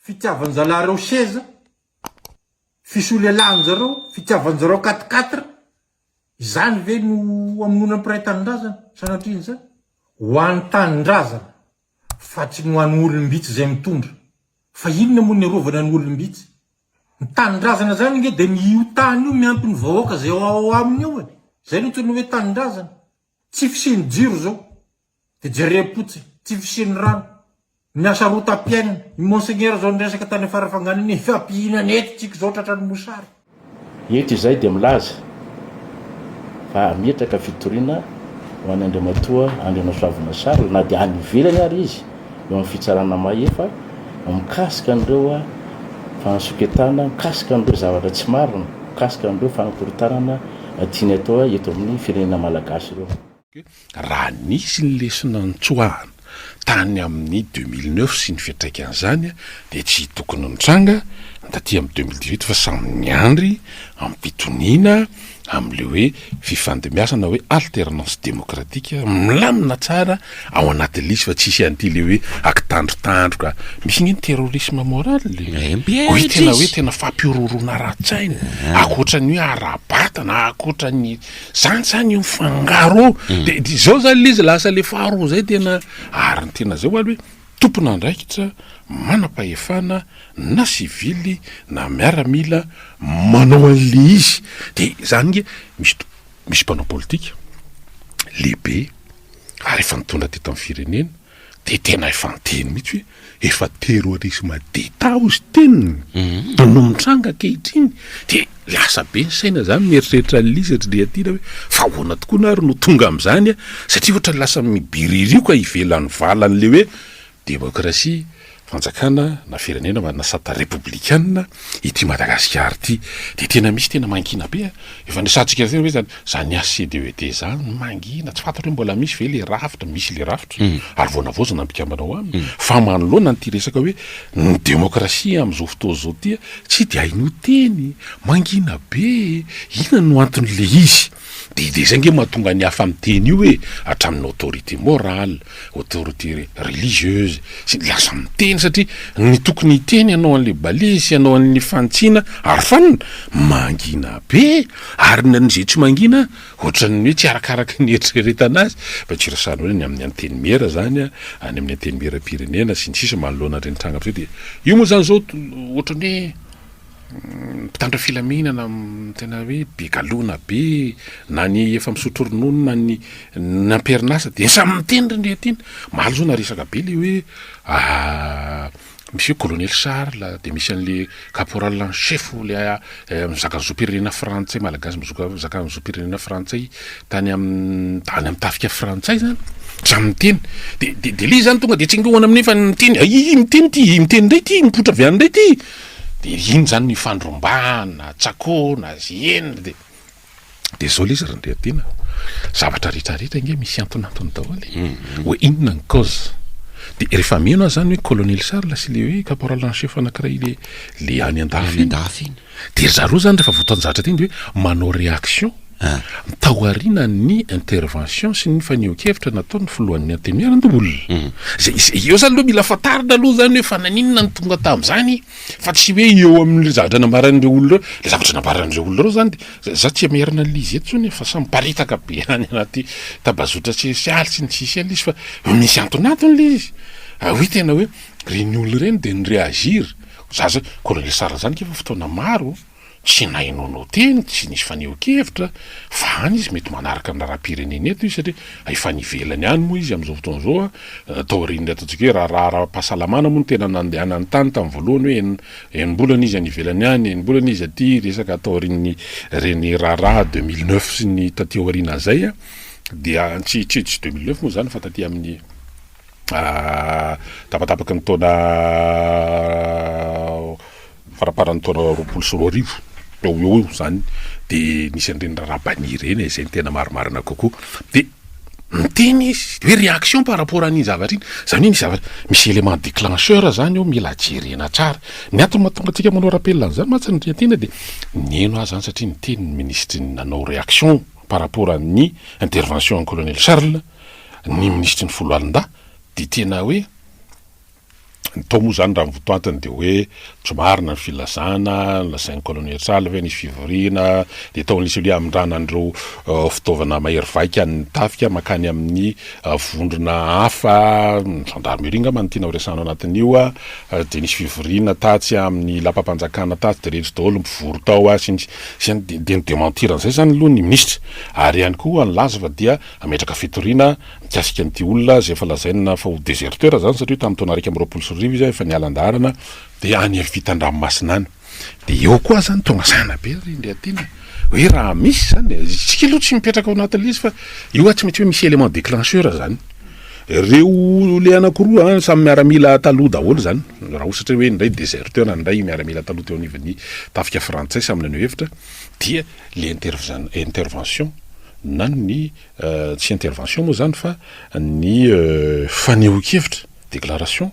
fitiavan'zalary reo seza, fisolelan'jareo, fitiavan'jareo 4-4, izany ve no amonona ampiray tanindrazana sanatriny zany ho an'ny tanindrazana fa tsy no an'ny olombitsy zay mitondra. Fa inona moa ny arovana ny olombitsy? Ny tanindrazana zany nge de io tany io miampy ny vahoaka zay ao aminy io. Zay no tsony hoe tanindrazana. Tsy fisiny jiro zao de jerepotsy, tsy fisiny rano. Miasa roa tapiaina, i monseigneur zao nresaka tany farafanganiny fampihina nety tsika zao tratrany mosary. Eto izay de milaza fa mitraka fitoriana ho an'ny Andriamatoa Andriamasoavina Charles na dia any ivelany ary izy eo amin'ny fitsarana maefa mikasika an'ireo fanosoketana, mikasika an'ireo zavatra tsy marina, mikasika an'ireo fanamporitanana tiany atao eto amin'ny firenena malagasy ireo. Raha nisy ny lesona nitsoahana tany amin'ny 2009 sy ny fiatraikan'izany dia tsy tokony nitranga taty amin'ny 2018 fa samy niandry amin'ny pitoniana amin'le hoe fifandimbiasana hoe alternance démocratique milamina tsara ao anaty lisy fa tsisy an'ity le hoe akitandrotandroka misy ny terrorisme moral hoe tena hoe tena fampirorona ratsaina akoatra ny hoe arabata na akoatra ny zany io mifangaro de zao zany lizy lasa le faharoa zay tena ary ny tena zay hoe tompona andraikitra manam-pahefana na sivily na miaramila manao an'le izy de zany nge misy mpanao politika lehibe ary efa nitondra teto amin'ny firenena de tena efa niteny mihitsy hoe efa terrorisme d'État ozy teniny no mitranga kehitriny de lasa be ny saina zany mieritreritra l'izy de atina hoe fa ahoana tokoa na ary no tonga amin'izany satria ohatra lasa mibiririoka ivelan'ny valan'le hoe démocratie fanjakana na firenena na sata républicaine ity Madagasikara ity de tena misy tena mangina be efa nisatsika tena hoe zany ACDED zany mangina tsy fantatra hoe mbola misy ve le rafitra misy le rafitra ary vonavozana ampikambanao aminy fa manoloana ny ty resaka hoe ny démocratie am'izao fotoana zao ty tsy de hainao teny mangina be ina no anton'le izy de zay nge mahatonga ny hafa miteny io hoe hatramin'ny autorité morale, autorité religieuse sy lasa miteny satria ny tokony hiteny ianao an'le balisy ianao an'le fantsina ary fanina mangina be ary nan'izay tsy mangina ohatran'ny hoe tsy arakaraka ny eritreretana azy fa tsy rasana hoe ny amin'ny anteny mera zany any amin'ny anteny mera pirenena sy ny sisa manoloana reny tranga am'izay de io moa zany zao ohatran'ny hoe mpitandra filaminana tena hoe be galona be na ny efa misotro ronono na ny namperinasa de samy miteny rendretina malo zao na resaka be le hoe misy hoe colonel Charles de misy an'le caporal en chef le mizaka zopirenena frantsay malagasy mizaka zopirenena frantsay tany amin'ny tafika frantsay zany samy miteny de le zany tonga de tsy ngoana amin'ny fa miteny miteny ty miteny ndray ty mipotra avy any ndray ty de iny zany ny fandrombana tsakona zienina de zao l'izy rendretina zavatra rehetrarehetra nge misy antonantony daholo hoe inona ny cause de rehefa meno zany hoe colonel Charles sy le hoe caporal en chef anankiray le any andafy de zareo zany rehefa voatonjatra teny de hoe manao réaction taoriana ny intervention sy ny faneho-kevitra nataony filohan'ny antenimiaran-doolona eo zany aloha mila fatarina aloha zany hoe fa naninona ny tonga tam'zany fa tsy hoe eo amin'ny zavatra nambaran'ireo olona reo le zavatra nambaran'ireo olona reo zany de za tsy amerina an'izy eto zany fa samy paritaka be any anaty tabazotra sosialy sy ny sisialy izy fa misy antonatony le izy hoe tena hoe reny olona reny de ny réagir za zao colonel Charles zany kefa fotoana maro tsy nainonao teny tsy nisy faneho-kevitra fa any izy mety manaraka ny rahapirenena eto izy satria efa nivelany any moa izy am'izao fotoana zao taoriny ataontsika hoe raha-pahasalamana moa no tena nandehanany tany tamin'ny voalohany hoe enim-bolana izy anivelany any enim-bolana izy aty resaka taoriny reny raha 2009 sy ny taty aoriana zay dia tsy 2009 moa zany fa taty amin'ny tapatapaky ny taona faraparan'ny taona 2024 eo zany de nisy an'ireny rahabany reny izay ny tena marimarina kokoa de miteny izy hoe réaction par rapport an'iny zavatra iny zany hoe nisy zavatra misy élément déclencheur zany eo mila jerena tsara ny antony mahatonga antsika manao rappel an'izany matsany retena de neno azy zany satria niteny ny ministre nanao réaction par rapport amin'ny intervention colonel Charles ny ministre ny folo alinda de tena hoe tao moa zany raha mivotoantany de hoe tsy marina ny filazana lasain'ny colonel Sala ve nisy fivoriana de tao nisy le amindranandreo fitaovana mahery vaika ny tafika makany amin'ny vondrona hafa gendarmerie ngamba ny tiana horesana anatin'io de nisy fivoriana tatsy amin'ny lapampanjakana tatsy de rehetra daholo mivory tao de ny démentir an'izay zany aloha ny ministre ary ihany koa anylaza fa dia ametraka fitoriana mikasika an'ity olona zay efa lazaina fa ho déserteur zany satria tamin'ny taona raika amby roapolo sy roarivo izy efa nialan-darana de any vitan-dranomasina any de eo koa zany tonga sana be indray tena hoe raha misy zany tsika aloha tsy mipetraka ao anatin'le izy fa io tsy mety hoe misy élément déclencheur zany reo le anankiroa samy miaramila taloha daholo zany raha ohatra hoe ndray déserteur ndray miaramila taloha teo anivon'ny tafika frantsay samy naneo hevitra dia le intervention na ny tsy intervention moa zany fa ny fanehoan-kevitra déclaration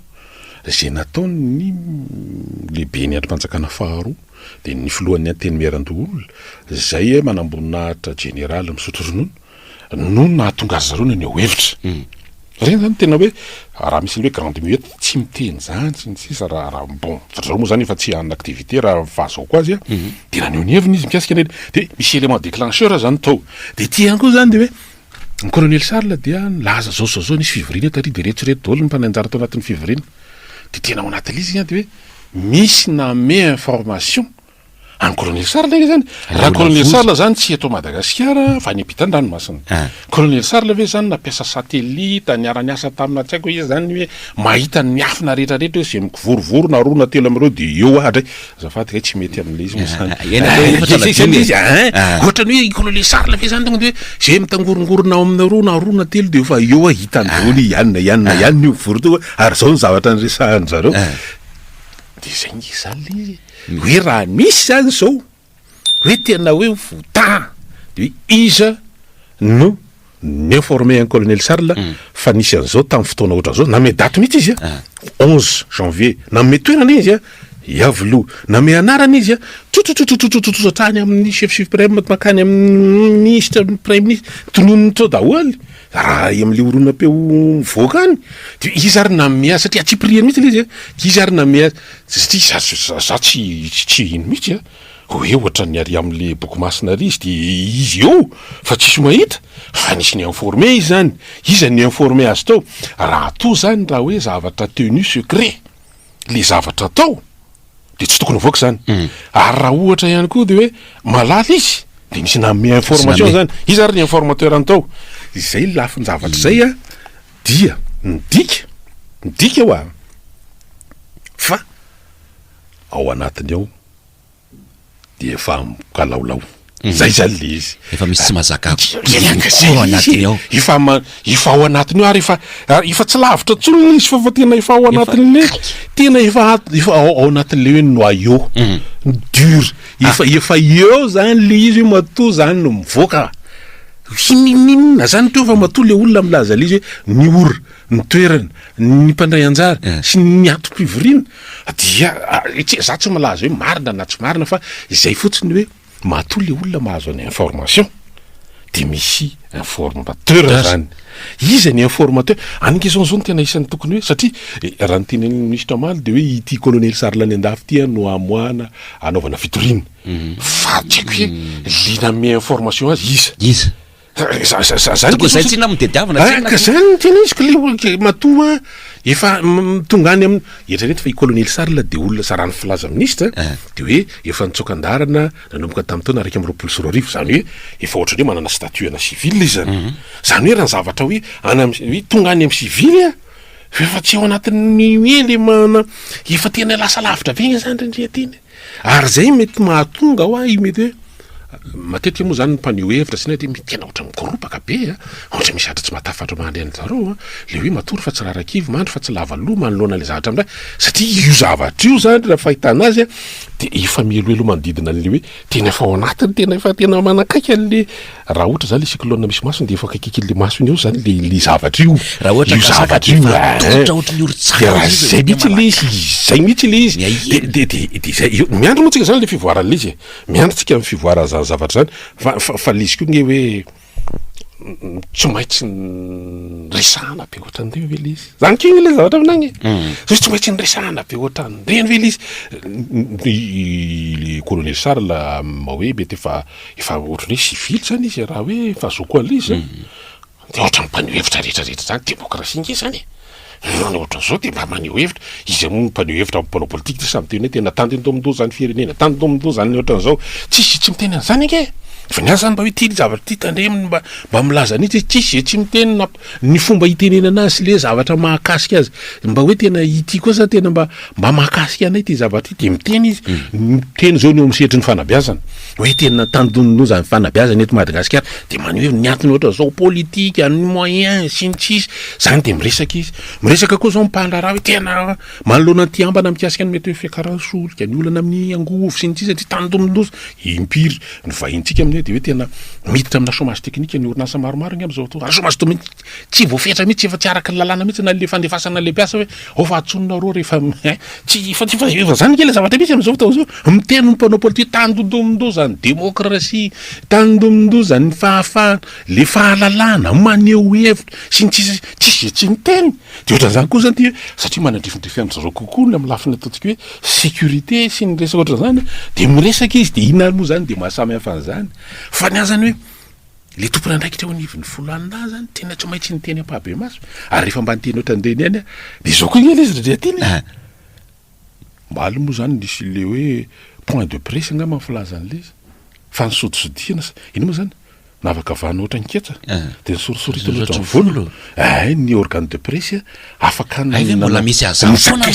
zay nataony lehibe ny andrim-panjakana faharoa de ny filohan'ny anteny miaran-doolo zay manambonahitra général misotro ronono no nahatonga azy zareo naneo hevitra regny zany tena hoe raha misy hoe grande muette tsy miteny zany sy ny sisa raha bon zareo moa zany efa tsy hanina activité raha fahazao azy de naneo ny heviny izy mikasika neny de misy élément déclencheur zany tao de ty ihany koa zany de hoe ny colonel Charles dia laza zao nisy fivoriana tary de rehetsirehetra daholo ny mpananjara tao anatin'ny fivoriana de tena ao anatin'izy zany de hoe misy name information any colonel Charles zany raha colonel Charles zany tsy eto Madagasikara fa ny ampitan-dranomasina colonel Charles ve zany nampiasa satellite niara-niasa tamina tsy haiko izy zany hoe mahita ny afina rehetrarehetra hoe zay mikivorovory na roa na telo am'ireo de eo ahatra azafady hoe tsy mety amin'le izy moa zany ohatrany hoe colonel Charles ve zany tonga de hoe zay mitangorongorona ao amina roa na telo de efa eo ahitany daholo ianina io vory to ary zao ny zavatra nyresahany zareo de zay ngy zany izy hoe raha misy zany zao hoe tena hoe vota de iza no ninforme un colonel Charles fa nisy an'izao tamin'ny fotoana ohatra zao name daty mihitsy izy 11 janvier name toerana izy Yavlo na me anarana izy trany amin'ny chef suprême makany amin'ny ministre premier ministre tononony to daholo raha am'le oronapeo mivoaka any de izy ary namea satria tsy prieny mihitsy izy izy ary namea satria za tsy ino mihitsy hoe ohatra ny ary am'le boky masina ry izy de izy eo fa tsisy mahita fa nisy ny informé izy zany izy ny informé azy tao raha to zany raha hoe zavatra tenu secret le zavatra tao de tsy tokony voaka zany ary raha ohatra ihany koa de hoe malala izy de misy name information zany izy ary ny informateur antao izay lafiny zavatra zay dia midika ho fa ao anatiny ao de efa kalaolao zay zany le izy efa misy tsy mazaka ao anatiny ao efa ao anatiny ao ary efa tsy lavitra tsony izy fa tena efa ao anatin'le tena efa ao anatin'le hoe noyau dur efa eo zany le izy hoe matoa zany no mivoaka hininina zany teo fa matoa le olona milaza le izy hoe ny ora ny toerana ny mpandray anjara sy ny atom-pivoriana dia za tsy malaza hoe marina na tsy marina fa izay fotsiny hoe matoa le olona mahazo any information de misy informateur zany izy ny informateur anikizao zao ny tena isan'ny tokony hoe satria raha ny teny ministre Amaly de hoe ity colonel Charles ny andafy ty no amoana anaovana fitoriana fa tsiko hoe liname information azy izy zany tsina mitediavana zany tena izy matoa efa tonga any amin'ny etrarehetra fa i colonel Charles de olona sarany filaza ministre de hoe efa nitsokan-darana nanomboka tamin'ny taona raika amby roapolo sy roa arivo zany hoe efa ohatrany hoe manana statut ana civil izy zany hoe raha zavatra hoe tonga any amin'ny civil efa tsy ao anatin'ny hoe le mana efa tena lasa lavitra vegna zany rendreteny ary zay mety mahatonga ho mety hoe matetika moa zany mpaneo hevitra sy de tena ohatra mikoropaka be ohatra misy atra tsy matafatra mandray zareo le hoe matory fa tsy rarakivy mandry fa tsy lava loha manoloana le zavatra amindray satria io zavatra io zany raha fahitana azy de efa mieloelo manodidina le hoe tena efa ao anatiny tena manakaiky an'le raha ohatra zany le cyclone misy masony de efa kaikiky le masony eo zany le zavatra io raha ohatra zavatra io ohatry ny urtsaka zay mihitsy le izy zay mihitsy le izy de zay miandro moa tsika zany le fivoarana le izy miandro tsika amin'ny fivoara zavatra zany fa le izy koa nge hoe tsy maintsy resahana be ohatran'ireny ve izy zany kiny le zavatra aminagny so tsy maintsy nyresahana be ohatran'ireny ve izy le colonel Charles ma hoe mety efa ohatran'ny hoe civil zany izy raha hoe efa zoko alizy de ohatran'ny mpaneho hevitra rehetrarehetra zany démocratie nge zany ohatran'izao de mba maneho hevitra izy moa mpaneho hevitra mpanao politique de samy teny hoe tena tandiny to amin'do zany firenena tandiny to amin'do zany ohatran'izao tsy miteny an'izany ange fa niazy zany mba hoe ty zavatra ty tandreminy mba milaza an'itsy tsisy tsy miteny ny fomba hitenenana azy sy le zavatra mahakasika azy mba hoe tena ity kosa tena mba mahakasika anay ty zavatra ty de miteny izy miteny zao ny eo am'sehatry ny fanabeazana hoe tena tandonino zany fanabeazana eto Madagasikara de maneho ny antony ohatra zao politique ny moyen sy ny tsisy zany de miresaka izy miresaka koa zao mipandraraha hoe tena manoloana ty ambana mikasika ny mety hoe fiakarana solika ny olana amin'ny angovo sy ny tsisy satria tandomindoza impiry ny vahintsika amin'io de hoe tena miditra amina chômage technique ny orinasa maromaro iny am'izao toa chômage to mihitsy tsy voafetra mihitsy efa tsy araka ny lalàna mihitsy na le fandefasana le mpiasa hoe ao fa atsonona roa rehefa tsy efa zany ke le zavatra mihitsy am'izao fotoana zao miteny mpanao politique tandomindoza zany démocratie tandomindoza zany fahafahana le fahalalàna maneho hevitra sy ny tsisy tsy miteny de ohatran'izany koa zany ty satria manandrifinidrifian'ny zareo kokoa ny amin'ny lafiny ataontsika hoe sécurité sy ny resaka ohatran'izany de miresaka izy de inona moa zany de mahasamy hafa an'izany fa ny azany hoe le tompony andraikitra eo anivon'ny foloanina zany tena tsy maintsy niteny ampahabe maso ary rehefa mba niteny ohatran'ireny ihany de zao koa ngely izy dre atyny maly moa zany nisy le hoe point de presse angamba filazan'le izy fa nisodisodiana ino moa zany navaka vahana ohatra ny ketsa de nisorisoritana ohatra ny volo ny organe de presse afaka mbola misy azany foana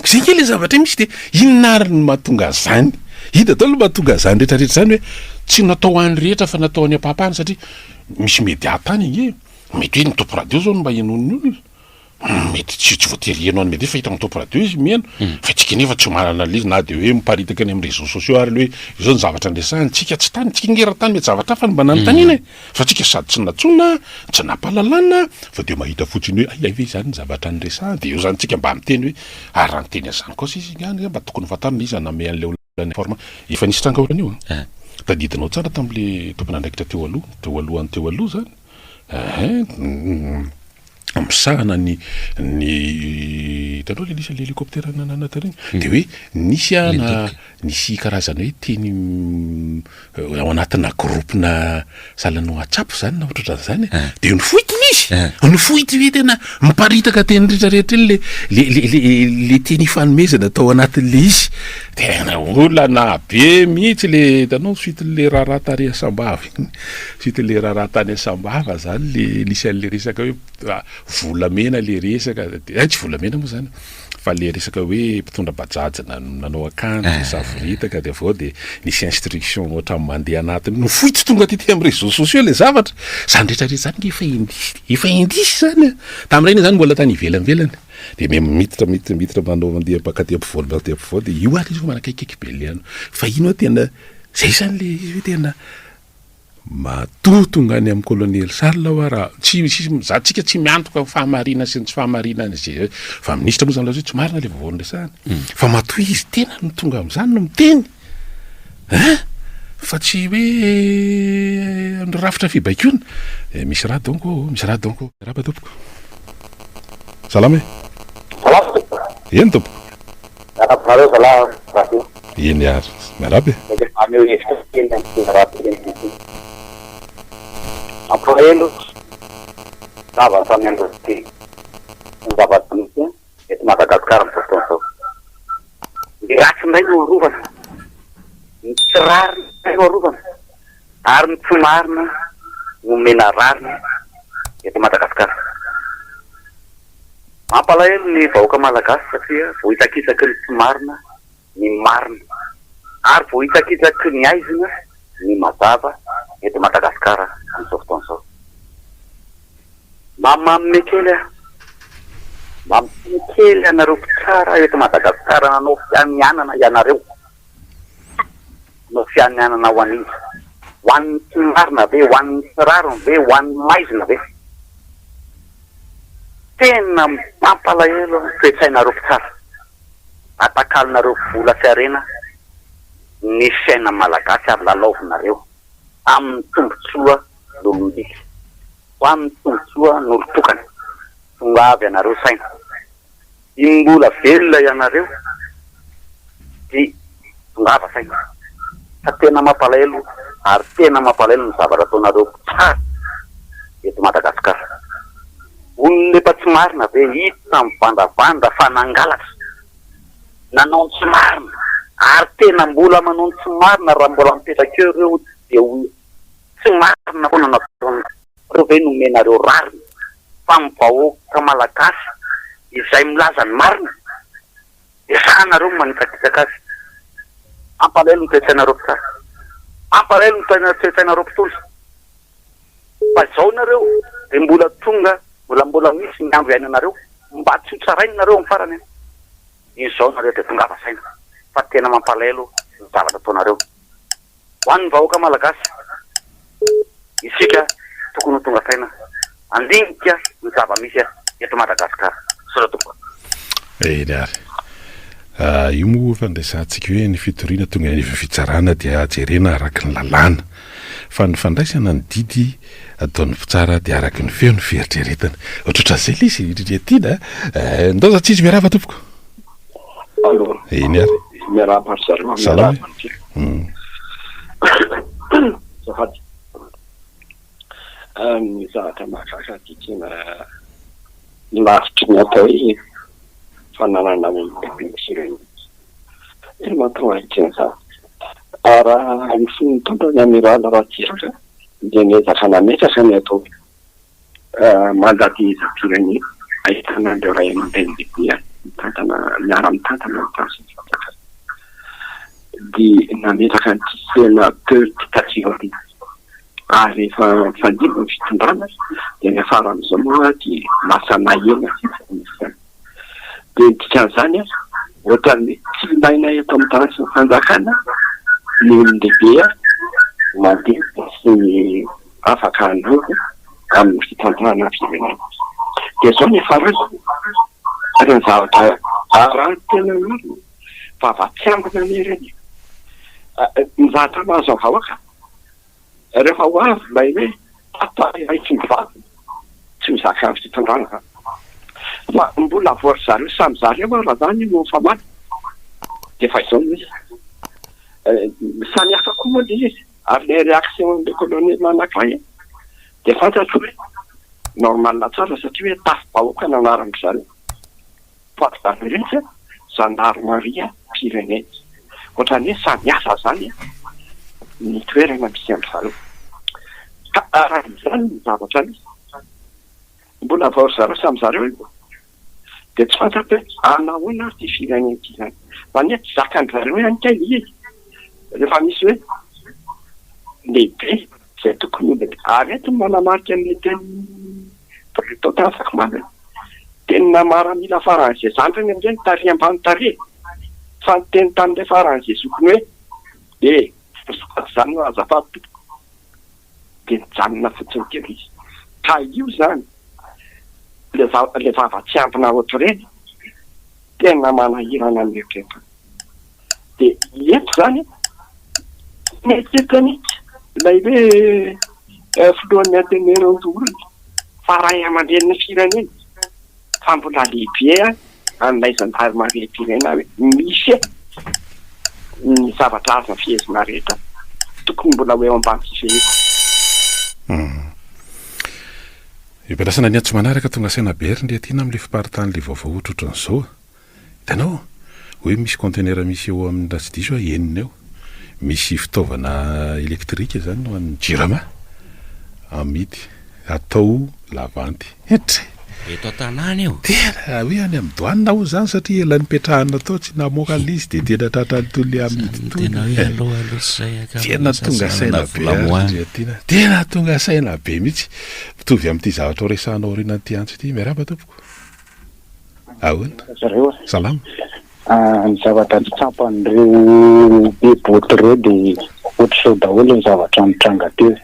zay ke le zavatra misy de inona ary ny mahatonga zany hita daholo mahatonga zany rehetrarehetra zany hoe tsy natao any rehetra fa natao any ampahapahana satria misy média tany ige mety hoe ny topo radio zao no mba henon'ny olona mety tsy voatery heno any mety fa hita amin'ny topo radio izy mieno fa tsika nefa tsy manana lizy na de hoe miparitaka any amin'ny réseaux sociaux ary le hoe izao ny zavatra andresahany tsika tsy tany tsika ngera-tany mety zavatra fa ny mba nanontaniana fa tsika sady tsy natsona tsy nampalalana fa de mahita fotsiny hoe ay ve zany ny zavatra andresahany de eo zany tsika mba miteny hoe ary raha niteny azany kosa izy any mba tokony fantarina izy aname an'le olona forma efa nisy tranga ohatrany io tadidinao tsara tam'le tompony andraikitra teo aloha zany misahana ny tanao le nisy l'hélicoptère nanata regny de hoe nisy karazana hoe teny ao anatina groupena salano WhatsApp zany na ohatran'izany de nifoitiny izy nifoity hoe tena miparitaka teny rehetrarehetra iny le teny fanomezana atao anatin'le izy tena olana be mihitsy le tanao suite le raharatany asambava suite le raharatany asambava zany le nisy an'le resaka hoe volamena le resaka tsy volamena moa zany fa le resaka hoe mpitondra bajaja nanao akanjo savoritaka de avao de nisy instruction ohatra mandeha anatiny no foitsy tonga ty amin'ny réseaux sociaux le zavatra zany rehetrarehetra zany efa indisy zany tamin'ireny zany mbola tany ivelanvelany de miditra manao mandeha pakatỳ ampovoany de io ary izy fa manakaikiky be le ano fa ino tena zay zany le izy hoe tena matotonga any amin'ny colonel Charles wa raha za tsika tsy miantoka fahamarina sy ny tsy fahamarina zay fa ministra moa zany hoe tsy marina le vovony resahany fa matoy izy tena no tonga am'izany no miteny fa tsy hoe rafitra fibaikona misy raha donko raha tompoko salama eny tompoko eny ary miarabe Apoelo stava facendo che andava tutto e Madagascar un po' so. Grazie mai lo ruban. Trar lo ruban. Arm tsumarna, umenararna e Madagascar. Apalael ni vaoka malagasy satria voitakisaka ny tsumarna ny marina ary voitakisaka ny aizina ny mazava eto Madagascar am'izao fotoan'izao. Mamamekely anareo tsara eto Madagascar nanao fianianana ianareo. No fianianana ho an'izy. Ho an'ny tsy marina ve, ho an'ny tsirarona ve, ho an'ny maizina ve. Tena mampalahelo toe-tsainareo tsara. Atakalinareo vola sy arena ny saina malagasy avy lalaovinareo amin'ny tombotsoa lolombily ho amin'ny tombontsoa nolotokana tonga avy ianareo saina iny mbola velona ianareo dia tongava saina fa tena mampalahelo ary tena mampalahelo ny zavatra ataonareo tsara eto Madagasikara. Olona efa tsy marina ve hita mivandravandra fa nangalatra nanao tsy marina ary tena mbola manao tsy marina raha mbola mipetraka eo ireo dia tsy marina foana nataony reo ve nomenareo rariny fa mivahoaka malagasy izay milaza ny marina dia sahanareo manitakitaka azy. Ampalahelo ny toe-tsainareo mpitsara, ampalahelo ny toe-tsainareo mpitondra fa izao nareo dia mbola misy ny andro iainanareo mba tsy hotsarainy nareo amin'ny farany izao nareo dia tongava saina fa tena mampalahelo ny zavatra ataonareo ho an'ny vahoaka malagasy. Isika tokony ho tonga saina andinika ny zava-misy eto Madagasikara. Sora tompo eny ary io moa fandraisantsika hoe ny fitoriana tonga ny fitsarana dia jerena araky ny lalàna fa ny fandraisana ny didy ataon'ny mpitsara dia araky ny feo ny fieritreretana ohatrohatran'izay le izy riretina ndao za tsisy miarava tompoko eny ary miarava salama zafady ny zavatra mahakaka titina lavitry ny atao hoe fananana misireny eny matonga hitiny za raha ny fony tondra ny amirala raha tiraka dia niezaka nametraka ny atao mandady zapireny ahitana andreo ray aman-dreny mitantana miara-mitantana mitasy dia nametraka ny tisena peurticativity ary rehefa fandibo ny fitondrana dia ny afara amin'izao moa dia masana ena dia dikan'izany ohatrany tsy ilaina eto amin'ny tarasy ny fanjakana ny olon-dehibe mandeha sy ny afaka androko amin'ny fitantarana firenena. Dia zao ny afarazy reny zavatra araha tena marina fa vatsiambina ny reny ny zavatra mahazo ny vahoaka rehefa ho avy ilay hoe atao iray tsy mivavy tsy mizaka amin'ny fitondrana fa mbola vory zareo samy zareo raha zany no famaly dia fa izao izy samy hafa koa moa le izy ary le réaction de colonel anankiray dia fantatro hoe normal tsara satria hoe tafy-bahoaka nanarany zareo fa zareo gendarmerie Pyrénées ohatrany hoe samy hafa zany ny toerana misy amin'ny zareo ka raha izany ny zavatra ny mbola vory zareo samy zareo dia tsy fantatro hoe anahoana ary ty firenena ty zany fa ny tsy zakany zareo hoe anikay izy rehefa misy hoe lehibe zay tokony lehibe ary eto manamarika amin'ny teny plutôt afaka mamy tena maramila faran'izay zany reny amin'izay tary ambany tare fa ny teny tamin'ilay faran'izay zokony hoe e zany ho azafady tompoko dia nijanona fotsiny kely izy ka io zany le vavatsy ampina ohatr'ireny tena manahirana ny eritreretana dia eto zany metsetranitsy ilay hoe filohan'ny atenera ntorony fa ray aman-dreniny firenena fa mbola lehibe an'ilay gendarmerie Pyrénées hoe misy ny zavatra azo fihezina rehetra tokony mbola hoe ambany fifeheko ipelasana ny antso manaraka tonga saina bery ndre tiana amin'le fiparitany le vaovao ohatrohatran'izao hitanao hoe misy contenera misy eo amin'ny ratsidiso enina eo misy fitaovana elektrika zany no an'ny jirama amidy atao lavanty etre eto an-tanàna eo tena hoe any amin'ny doanina ho zany satria ela nipetrahana atao tsy namoaka an'izy dia tena tratranytoy le amidy tena hoe aloha say tena tonga saina be tena tonga saina be mihitsy mitovy amin'ity zavatra resanao rena n'ity antso ity miaraba tompoko ahoana salama ny zavatra nitsampan'ireo be boty ireo dia ohatr'izao daholo ny zavatra mitranga teo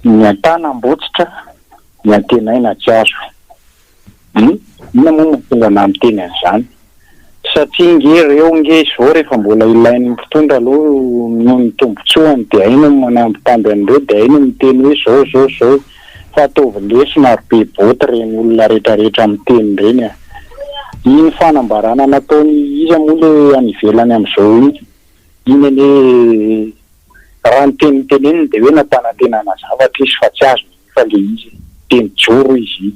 ny antana mbotsitra ny antenaina tsy azo ina moa tonga na miteny an'izany satria ngereo nge zao rehefa mbola ilain'ny mpitondra aloha no ny tombotsoany dia aino manambitamby an'ireo dia aino miteny hoe zao fa ataovy lesona ary be boty reny olona rehetrarehetra miteny reny a. Iny fanambarana nataony izy moa le any ivelany amin'izao iny ane raha ny teniteneny dia hoe nampanantenana zavatra izy fa tsy azo fa le izy teny joro izy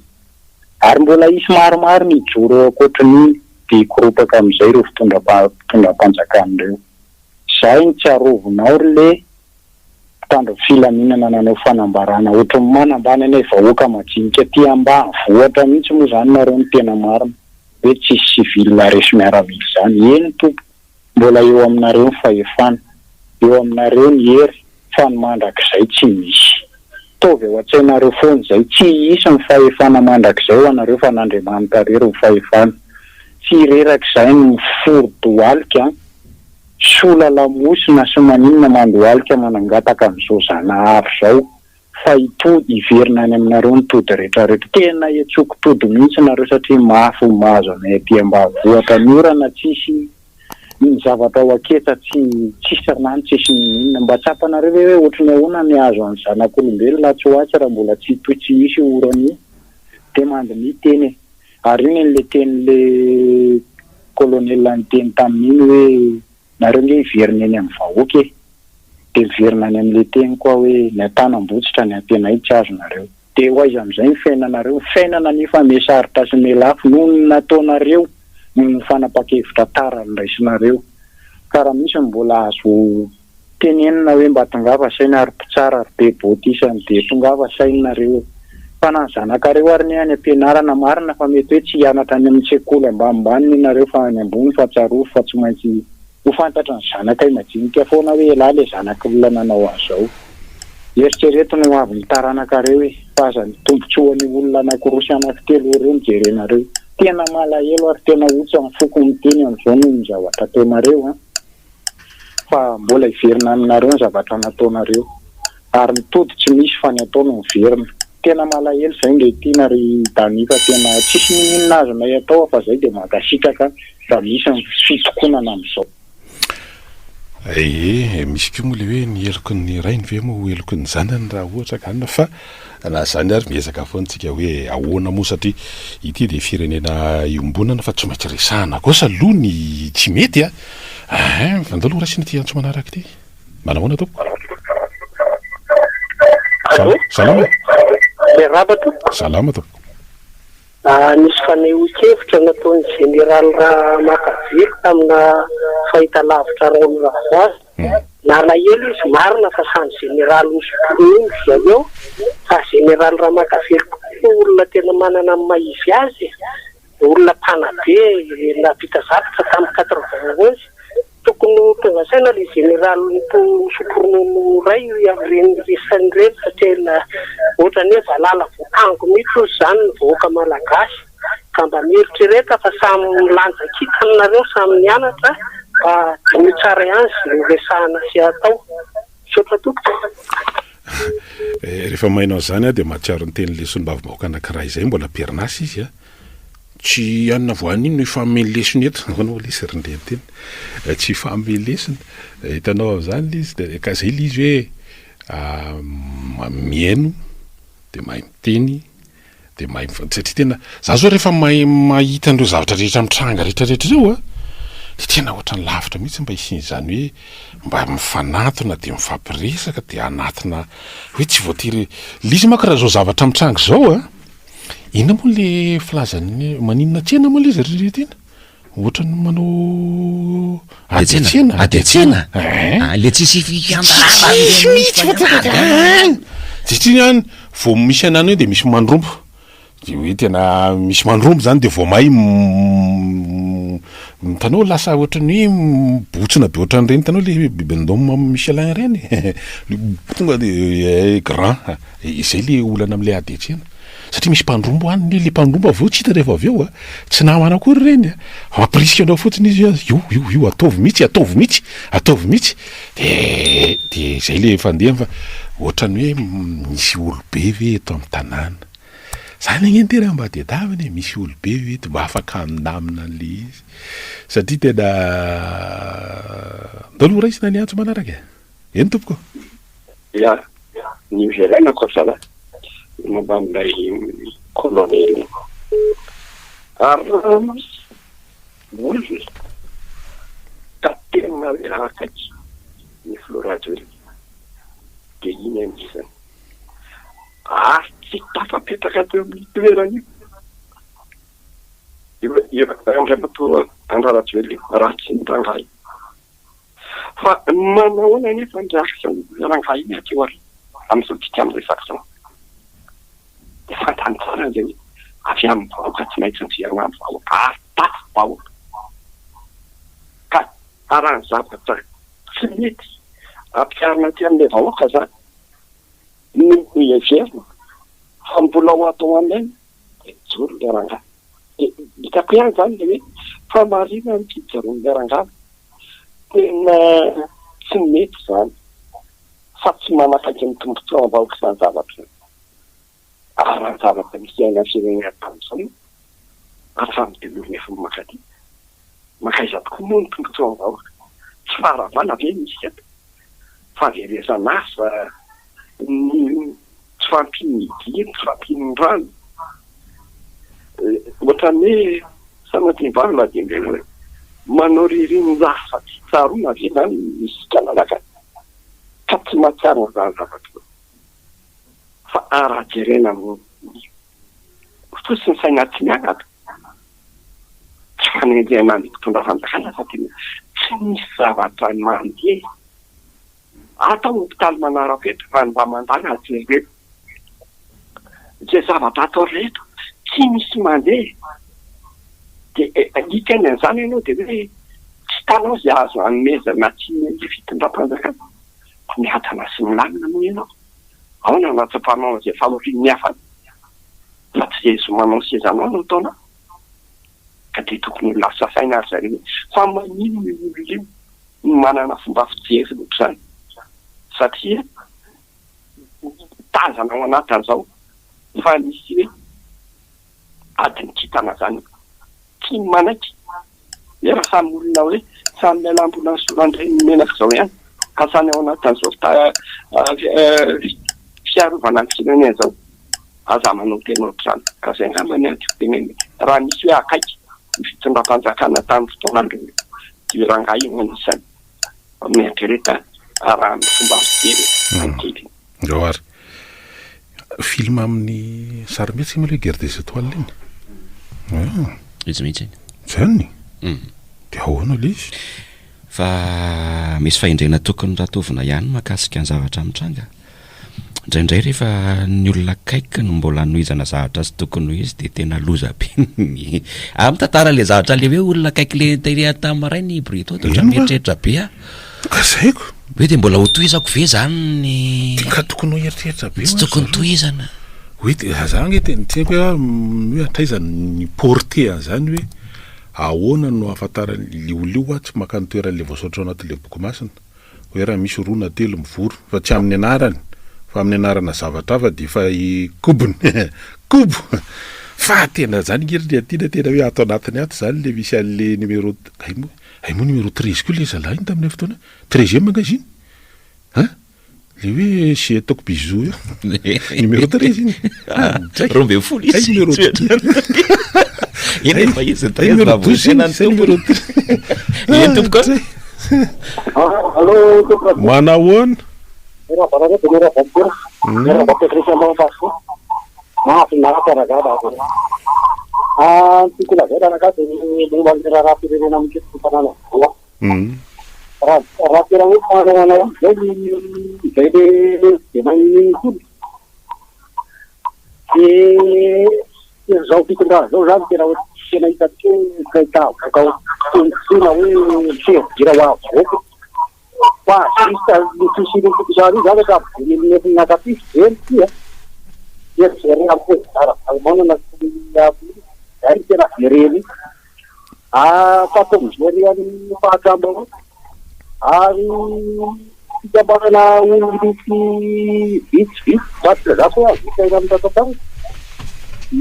ary mbola isy maromaro ny joro eo ankoatran'iny dia koropaka amin'izay ireo fitondram-panjakan'ireo. Izay ny tsy arovinao le mpitandro filaminana nanao fanambarana ohatran'ny manambany any vahoaka majinika ty ambanivohitra mihitsy moa zany nareo ny tena marina hoe tsisy sivila resy miaramila zany. Eny tompo mbola eo aminareo ny fahefana, eo aminareo ny hery fa ny mandrakizay tsy misy. Tovy eo an-tsainareo foana izay tsy isy ny fahefana mandrakizay ho anareo fa n'Andriamanitra rery ny fahefana. Tsy rerak'izay ny forodohalika sola lamosina sy maninona mandohalika manangataka amin'izao zanahary zao fa itody iverina any aminareo ny tody rehetrarehetra. Tena etsoko tody mihitsy nareo satria mafy mahazo anay aty ambanivohitra ny orana tsisy ny zavatra ao aketsa tsisy rano tsisy ninona mba tsapanareo hoe ohatrany ahoana ny azo any zanak'olombelona laha tsy hoatsy raha mbola tsy toy tsy misy orany dia mandiny teny ary iny le tenylle kolonela nyteny tamin'iny hoe nareo nge iverina eny amin'ny vahoaka dia iverina any amin'le teny koa hoe ny antanam-botsitra ny ampianay tsy azonareo. Dia ho aiza amin'izay ny fiainanareo fiainana nefa mesaritra sy melafo noho ny nataonareo ny fanapa-kevitra tara ny raisinareo. Ka raha misy mbola azo tenenina hoe mba tongava saina ary mpitsara ary be botisany dia tongava sainareo fa na ny zanakareo ary ny any ampianarana marina fa mety hoe tsy hianatra any amin'ny sekoly ambanimbany nareo fa any ambony fa tsaroa fa tsy maintsy ho fantatra ny zanakay majinika foana hoe lahy le zanak'olona nanao an'izao. Eritrereto no avy ny taranakareo hoe fa aza ny tombotsoan'ny olona anankiroa sy anankitelo ireo mijerenareo. Tena malahelo ary tena otsy amin'ny foko miteny amin'izao no ny zavatra ataonareo fa mbola iverina aminareo ny zavatra nataonareo ary mitody tsy misy fa ny atao no miverina. Tena malahelo izay nge tiana ry Danica tena tsisy ninona azonay atao fa izay dia mangasitraka raha misy ny fitokonana amin'izao. Misy koa moa le hoe ny eloko ny rainy ve moa ho eloko ny zanany raha ohatra kanina fa na zany ary miezaka foantsika hoe ahoana moa satria ity dia firenena iombonana fa tsy maintsy resahana kosa aloha ny tsy mety vandalo raisina ty antso manaraka ity manahoana tompoko. Salama le rabato salama tompoko. Nisy fanehoan-kevitra nataon'ny général Makavely tamina fahitalavitra Raolondravoasy. Nalahelo izy marina fa samy général Mosotoroniny zany eo fa général Ramakavely olona tena manana maivy azy, olona mpanabe navita zavatra tamin'ny 91 tokony tonga saina le général Mosotoroniny ray amin'ireny resany ireny satria ohatrany hoe valala voatango mihitsy ozy zany ny vahoaka malagasy ka mba mieritrereta fa samy milanja kita aminareo samy mianatra mba dimy tsara ihany sy resahana sy atao sotra tompoko. Rehefa mainao zany dia mahatsiaro ny teny lesony mbavy vahoaka anankiray izay mbola perinasy izy tsy anona voaniny no ifanomeny lesony eto nanao lesy rindreny teny tsy ifanomeny lesony hitanao zany izy ka zay le izy hoe miaino dia mahay miteny dia mahay satria tena za zao rehefa mahita andreo zavatra rehetra mitranga rehetrarehetra reo dia tena ohatrany lavitra mihitsy mba isin'izany hoe mba mifanatona dia mifampiresaka dia anatina hoe tsy voatery lizy maka raha zao zavatra mitranga zao ina moa le filazany maninona tsena moa le izy rehetra ohatrany manao adiatsena le tsisy satria any vo misy anany hoe dia misy mandrombo dia hoe tena misy mandrombo zany dia vo mahay tanao lasa ohatrany hoe botsina be ohatran'ireny tanao le bibendôme misy alain ireny tonga dia grand izay le olana amin'ilay adiatsena satria misy mpandrombo any le mpandrombo aveo tsy hita rehefa aveo tsy namana akory ireny mampirisika anao fotsiny izy io ataovy mihitsy dia zay le fandeha fa ohatrany hoe misy olobe ve eto amin'ny tanàna zany agnentena mba de davany misy olobe eto mba afaka andamina an'le izy satria tena ndalo raisina ny antso manaraka eny tompoko ya ny zelaina koa zala momba amin'ilay colonel ary olona ka tena hoe akaiky ny florado ely de iny am'izany ary tsy tafapetraka teo amin'ny toerana io andray matoa andrarajo ely raha tsy nirangay fa manahoana nefa ndrarisa rangay iny akeo ary amin'izao tika am'resaka zao de fantany tsara zay avy amin'ny vahoaka tsy maintsy nizerana amin'ny vahoaka ary taty vahoaka ka arahany zavatra tsy mety ampiarina ty amin'ilay vahoaka zany ny everina fa mbola ho atao aminy de joro le rangava de hitako ihany zany le hoe fa marina ny fijaroany le rangava tena tsy mety zany fa tsy manakaiky ny tombontsoa am-vahoaka zany zavatra ary ny zavatra misy aina firenena tamin'izao ary fa midelorina efa makaty makaiza tokoa moa ny tombontsoa am-vahoaka tsy faharavana ve misy eto fa verezana asa ny tsy fampinidiny tsy fampinondrano ohatrany hoe sanatim-bavina de ndreny hoe manao ririn'asa tsy tsaroana ve zany misika lalaka ka tsy mahatsiarina zany zavatra fa arajerena fosiny saina tsy miagato tsy fanenjena ny mpitondra fanjakana fa tena tsy misy zavatra mandeha atao hopitaly manara-petra fa mba mandala ajereto zay zavatra atao rehetra tsy misy mandeha de ikany an'izany ianao de hoe tsy tanao zay azo anomezana tsy fitondram-panjakana miadana sy milamina moa ianao ao na natsapanao zay falorin'ny hafany fa tsy zay zomanao sezanao no taona ka de tokony ho lasa saina ary zareo fa manino ny olo io no manana fomba fijery loko zany satria tazana ao anatin'izao fa misy hoe adiny kitana zany tsy manaiky era samy olona hoe samy mialambona ny sorandreny menaka zao ihany ka sany ao anatin'izao fiarovana ny firenena zao aza manao tena ohatr'izany ka zay ngambany aty teneny raha misy hoe akaiky ny fitondram-panjakana tamin'ny fotoanandro irangay io anisany mietrereta raha ny fomba fijery ankely ndreo ary film amin'ny sarimihetsy moa le guerre des étoiles iny izy mihitsy zany de ahoana le izy fa misy fahendrena tokony ratovina ihany makasika ny zavatra mitranga indraindray rehefa ny olona akaiky no mbola anohizana zavatra sy tokony ho izy de tena loza be amin'ny tantara le zavatra le hoe olona akaiky le terea tam'maray ny brito totra mieritreritra be a ka zaiko hoe de mbola ho tohizako ve zany ny ka tokony ho eritreritra be tsy tokony tohizana hoe zany teko hoe atraizany ny porté an'izany hoe ahoana no ahafantarany liolio tsy makany toeran'le voasaotra ao anatin'le boky masina hoe raha misy rona telo mivoro fa tsy amin'ny anarany fa amin'ny anarana zavatra fa de fa kobony kobo fa tena zany ngery atina tena hoe ato anatiny ato zany le misy an'le numéro aimo numéro 13 koa le zalahy iny tamin'ny fotoana 13e magazine le hoe chez ataoko bisou io numéro 13 iny rombe folo izy numéro iny efa izy 13 na voasena ny numéro eny tompo koa allo tompo manahoana era baraka de era bakura era bakricia mo faso nakaragada tikula vera na casa ni bandera rápida na mke tupanana rapira ni pana na de mai tudo já fica já tira o cena ita que caita sina o che gira wa pa está do suicídio que já já ele na capista dia sering aku almana na dari kira reli patung dari pagamba ari kita bana undisi bit bata aku kita ram tatang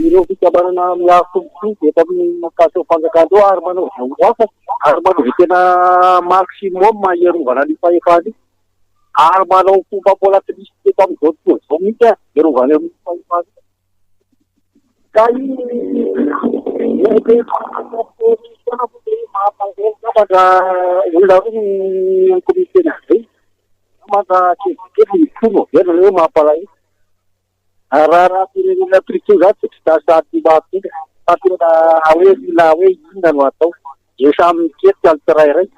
ireo fikabanana miaftombotsy eto amin'ny makasy fanjakandro ary manao vaovafa ary manao tena maximum ierovana ny fahefany ary manao fomba mbola tsy misy teto amin'izao tokoa zao mihitsy ierovana amin'ny fahefany ka mampandra olona roa ny komitena zay manda kelikely mikono vera reo mampalahelo raha firenena africain zany tsy sady mahatonga fa tena hoe mila hoe inona no atao e samy miketika ny tsirairay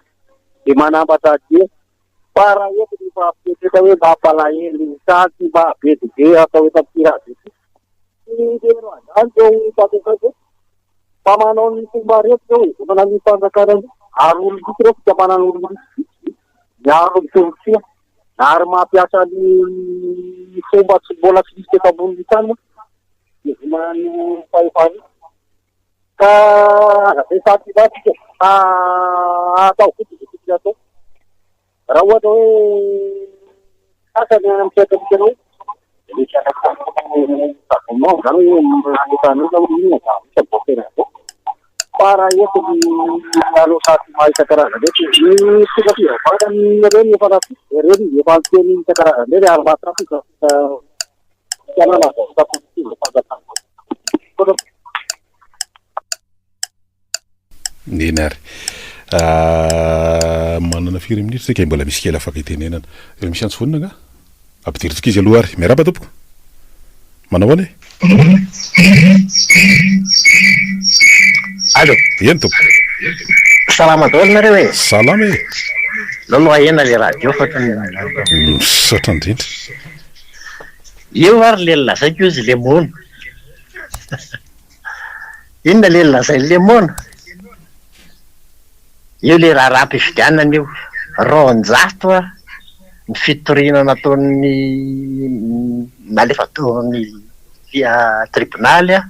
de manambatra dia fa raha eto rehefa fietraka hoe mampalahelo sady mahabe be atao eto amin'ny tirady zany zao tatokazao fa manao ny fomba reto zao manao ny fanjakana ary olon-dito reo fika manano olon-dito miaro mitombosia ary mampiasa ny fomba tsy mbola tsy misy teto ambony tany de manano fahefany ka zay sady vatsika atao fotsy atao raha ohatra hoe asany ampiasa mikenao para eto ny alo sady mahita-karazana reny tonga fivavahana reny efa raha reny efa anteny isa-karazana reny ary mahatrafika fianana neny ary manana firy minitra sika mbola misy kely afaka itenenana misy antsy vonina nga ampidiritsika izy aloha ary miaraba tompoko manao any allo eny tompoko salama daholo nareo e salama e loloha ena le radio fa misaotra indrindra io ary le lazaiko izy lemona inona le lazay lemona io le raha raha-pifidianana io ronjato a ny fitoriana nataony nalefa taony via tribunaly a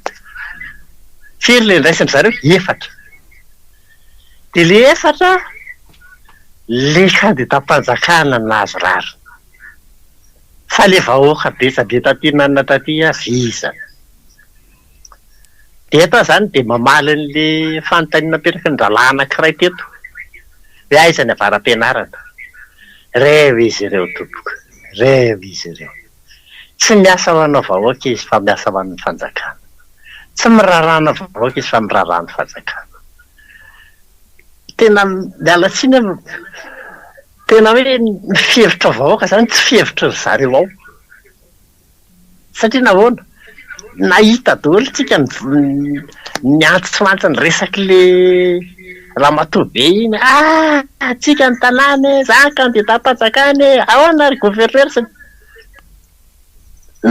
firy le ndraisiny zareo efatra de le efatra le kandidatam-panjakana nazo rary fa le vahoaka betsabe taty nanana taty a viza de eto zany de mamaly n'le fanontaniana apetraky ny ralahy anankiray teto hoe aiza ny avaram-pianarana reo izy ireo tompoko reo izy ireo tsy miasa ho anao vahoaka izy fa miasa ho an'ny fanjakana tsy mirarana vahoaka izy fa mirarana fanjakana tena mialatsiny tena hoe mifevitra vahoaka zany tsy fihevitra ry zareo ao satria nahoana nahita daholo tsika ny antso tsy mantsy ny resaky le ramatoabe iny tsika ny tanàny za kandidat-panjakany ahoana ary gouverneur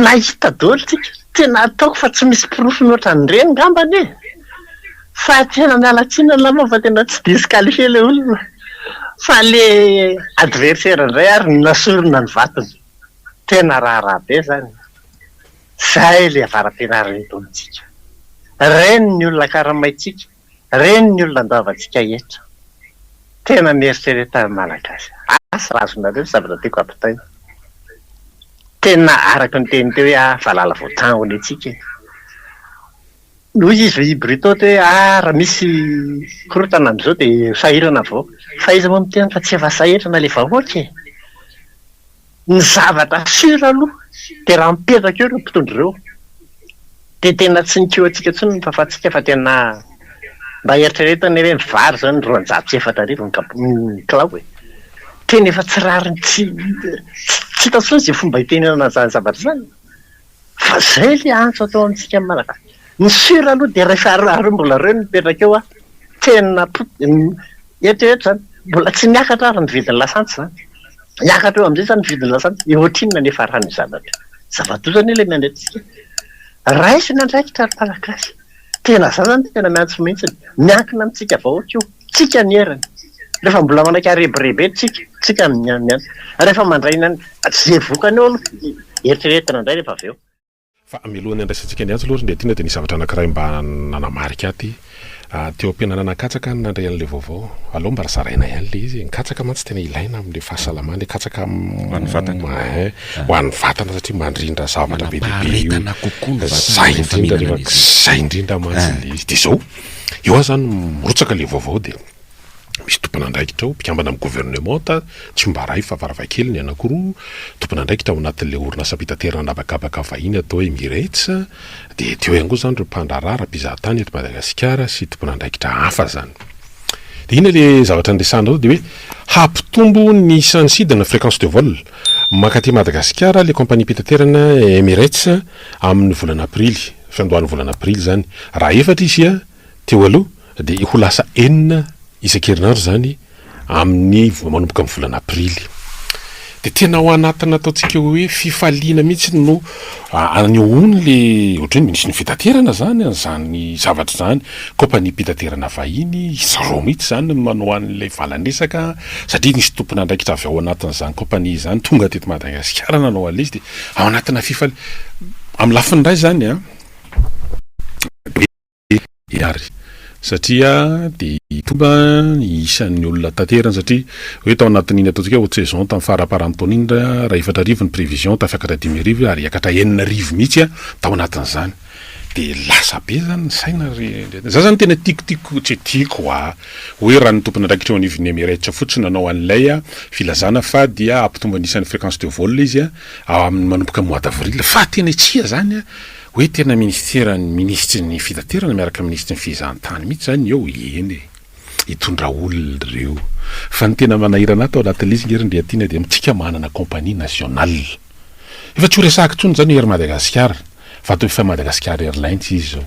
nahita daholo tsika tena ataoko fa tsy misy pirofony oatra ny reny ngambany e fa tena mialatsina lama fa tena tsy disqualifié le olona fa le adversaire indray ary nasorona ny vatony tena raharaha be zany zay le avaram-pianarana eto amintsika reny ny olona karamaitsika reny ny olona andoavantsika etra tena mieritreretany malagasy asa razonareo zavatra tiako ampitaina tena araky ny teny teo hoe valala voatangony atsika noho izy Bruto hoe raha misy korotana am'izao de sahirana avao fa izy moa miteny fa tsy efa sahirana le vahoaka e ny zavatra sira aloha de raha mipetraka eo reo mpitondry reo de tena tsy nikeo atsika tsony fa tsika fa tena mba eritreretana hoe mivary zao ny 204 ny kilao e tena efa tsy rariny tsy hita tsony zay fomba hitenenana zany zavatra zany fa zay le antso atao amintsika malagasy ny sira aloha de rehefa reo mbola reo mipetraka eo a tena eto zany mbola tsy miakatra ary ny vidiny lasantsy zany miakatra eo am'izay zany ny vidiny lasantsy eotrinona nefa raha ny zavatra zava-dozany le miandratsika raisina andraikitra ary malagasy tena za zany tena miantso mihitsy miankina amintsika vahoaka io tsika ny heriny rehefa mbola manaiky arebirebe tsika miantso rehefa mandraina zay vokany olo eritreretina indray rehefa avy eo fa milohan'ny andraisantsika ny antso aloha de tiana de ny zavatra anankiray mba nanamarika aty teo ampianana nakatsaka nandray an'le vaovao aloha mba razaraina ihany le izy nikatsaka mantsy tena ilaina amin'le fahasalamana le katsaka ho an'ny vatana satria mandrindra zavatra be lehibe zay indrindra mantsy le izy de zao eo zany mirotsaka le vaovao de misy tompona andraikitra mpikambana amin'ny gouvernement tsy mba ray fa varavakely ny anakiroa tompona andraikitra ao anatin'le orinasa mpitaterana nabakabaka vahiny atao hoe Emirates de teo ihany koa zany reo mpandrarara mpizahatany eto Madagasikara sy tompona andraikitra hafa zany de ina le zavatra andresana zao de hoe hampitombo ny isansidina fréquence de vol makaty Madagasikara le compagnie mpitaterana Emirates amin'ny volana aprily fiandohan'ny volana aprily zany raha efatra izy teo aloha de ho lasa enina isan-kerinandro zany amin'ny manomboka amin'ny volana aprily de tena ho anatina ataontsika hoe fifaliana mihitsy no anehoany le ohatra hoe misy ny fitaterana zany zany zavatra zany compagnie mpitaterana vahiny zareo mihitsy zany manao an'le valandresaka satria nisy tompona andraikitra avy ao anatin'izany compagnie zany tonga teto Madagasikara nanao an'le izy de ao anatina amin'ny lafiny ray zany satria de tonga isan'ny olona tanterana satria hoe tao anatin'iny ataontsika haute saison tamin'ny faraparantaon'iny raha 4 arivo ny prévision tafiakatra 10 arivo ary akatra 9 arivo mihitsy tao anatin'izany de lasa be zany saina za zany tena tiako tsy tiako hoe raha ny tompona andraikitra eo anivon'ny Emirates fotsiny nanao an'ilay filazana fa dia ampitombo anisan'ny fréquence de vol izy amin'ny manomboka mois d'avril fa tena tsia zany hoe tena ministeran'ny ministry ny fitaterana miaraka ministry ny fizahantany mihitsy zany eo eny hitondra olona reo fa ny tena manahirana atao anatin'izy ngerindre atina de mitsika manana compagnie nationale efa tsy ho resaka tsony zany Air Madagascar fa atao fa Madagascar Airlines izy zao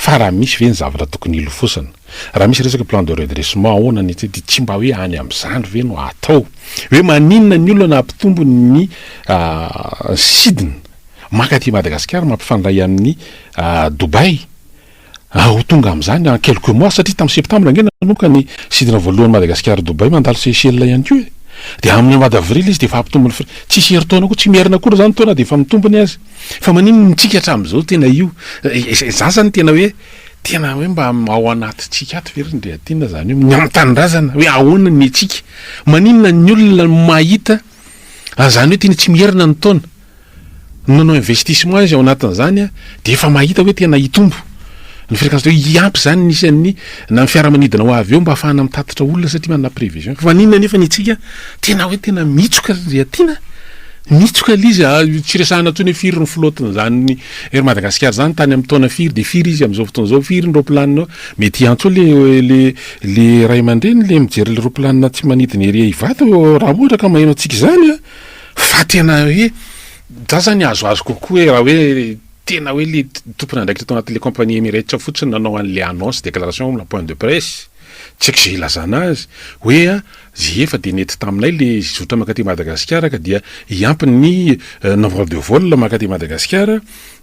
fa raha misy ve ny zavatra tokony ilofosana raha misy resaka plan de redressement ahoana ny tsy mba hoe any amin'izany ve no atao hoe maninona ny olona nampitombo ny sidina makaty Madagascar mampifandray amin'ny Dubai ho tonga amin'izany en quelques mois satria tamin'ny septembre angena nanomboka ny sidina voalohany Madagascar Dubai mandalo Seychelles ihany koa de amin'ny mois d'avril izy de efa hampitombony tsisy heritaona koa tsy mierina koa zany taona de efa mitombony azy fa maninona nitsika hatramin'izao tena io za zany tena hoe mba ao anatintsika ato verindre atina zany hoe miamtanindrazana hoe ahoana ny atsika maninona ny olona mahita zany hoe tena tsy mierina ny taona nanao investissement izy ao anatin'izany de efa mahita hoe tena hitombo ny fréquence de iampy zany nisan'ny na fiaramanidina ho avy eo mba afahana mitatitra olona satria manana prévision fa maninona nefa nitsika tena hoe tena mitsoka ry atina mitsoka lizy tsy resahana tsony firy ny flottiny zany Air Madagascar zany tany amin'ny taona firy de firy izy amin'izao fotoana zao firy ny roplanina mety antso le ray aman-dreny le mijery le roplanina tsy manidina ery ivata raha ohatra ka maheno atsika zany fa tena hoe za zany azoazo kokoa hoe raha hoe tena hoe le tompona andraikitra tao anatin'le compagnie Emirates fotsiny nanao an'le annonce déclaration la point de presse tsy aiko zay ilazana azy hoe zay efa de nety taminay le zotra makaty Madagascar ka dia hiampy ny nombre de vol makaty Madagascar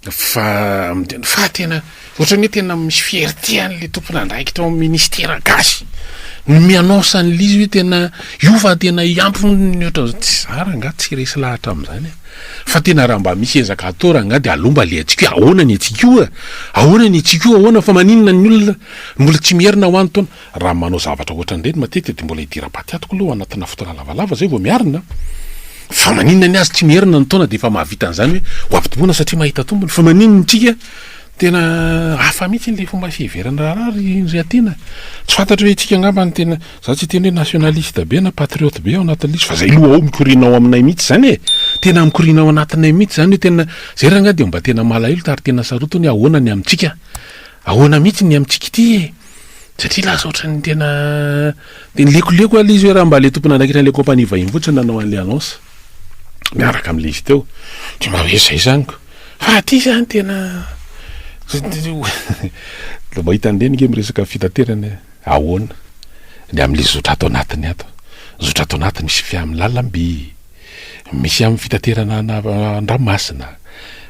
fa tena ohatra hoe tena misy fierté an'le tompona andraikitra ao ministère gasy miannonce an'le izy hoe tena io fa tena hiampy ny ohatra tsy zara nga tsy resy lahatra amin'izany fa tena raha mba misy ezaka atao raha nga de alomba le atsika ahoana ny atsika ahoana fa maninona ny olona mbola tsy mierina ho any taona raha manao zavatra ohatra ndreny matetika de mbola hidirapatiatoko aloha anatina fotoana lavalava zay vao miarina fa maninona ny azy tsy mierina ny taona de efa mahavita an'izany hoe ho ampitomboana satria mahita tombony fa maninona tsika tena hafa mihitsy le fomba fiheverana raharary ry atina tsy fantatra hoe tsika angambany tena za tsy tena hoe nationaliste be na patriote be ao anatin'izy fa zay loha ao mikorinao aminay mihitsy zany tena mikorinao anatinay mihitsy zany hoe tena zay raha nga de mba tena malahelo tary tena sarotony ahoana ny amintsika ahoana mihitsy ny amintsika ity satria lasa ohatrany tena de lekoleko ala izy hoe raha mba le tompona andraikitra an'le compagnie vahiny fotsiny nanao an'le annonce miaraka amin'le izy teo de mba hoe zay zany ko fa aty zany tena mahita an'ireny nge miresaka fitaterana ahoana de amin'le zotra ato anatiny ato zotra ato anatiny misy amin'ny lalamby misy amin'ny fitaterana Andramasina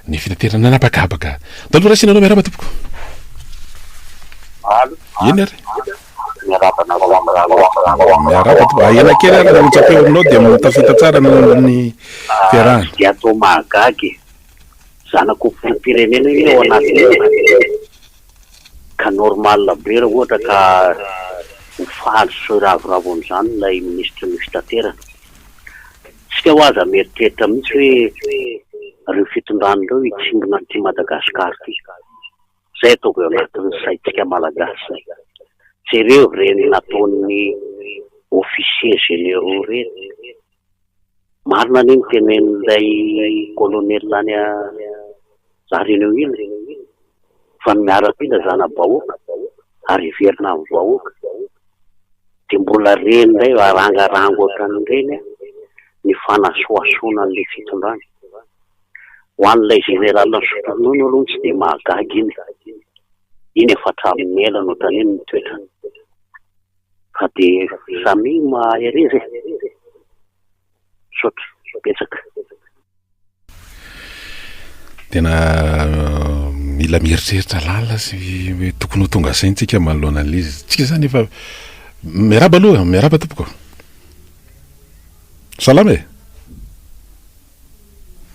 ny fitaterana Anabakabaka daloha raha sinanao miaraba tompoko eny ary miaraba tompoko ena kely ary raha mitsapeo aminao de mitafita tsara ny fiarahana dia atao mahagagy zanako firenena io ao anatiny ka normal be raha ohatra ka hofaly ravoravo amin'izany ilay ministre ny fitaterana. Tsika ho aza mieritreritra mihitsy hoe ireo fitondrany ireo hitsingina ty Madagasikara ty. Zay ataoko eo anatin'ny saintsika malagasy zay. Jereo reny nataon'ny officier généraux reny. Marina ny tenenin'ilay colonel any Zareneo iny fa miara-pila zana-bahoaka ary verina amin'ny vahoaka. Dia mbola reny indray arangarango ohatran'ireny ny fanasoasoana an'ilay fitondrany. Ho an'ilay général Sotonono aloha tsy dia mahagaga iny. Iny efa hatramin'ny elana ohatran'iny ny toetrany. Fa dia samy maherezy sotra betsaka. Tena mila mieritreritra lalina sy tokony ho tonga saintsika manoloana an'izy. Tsika zany efa miaraba aloha, miaraba tompoko. Salama e.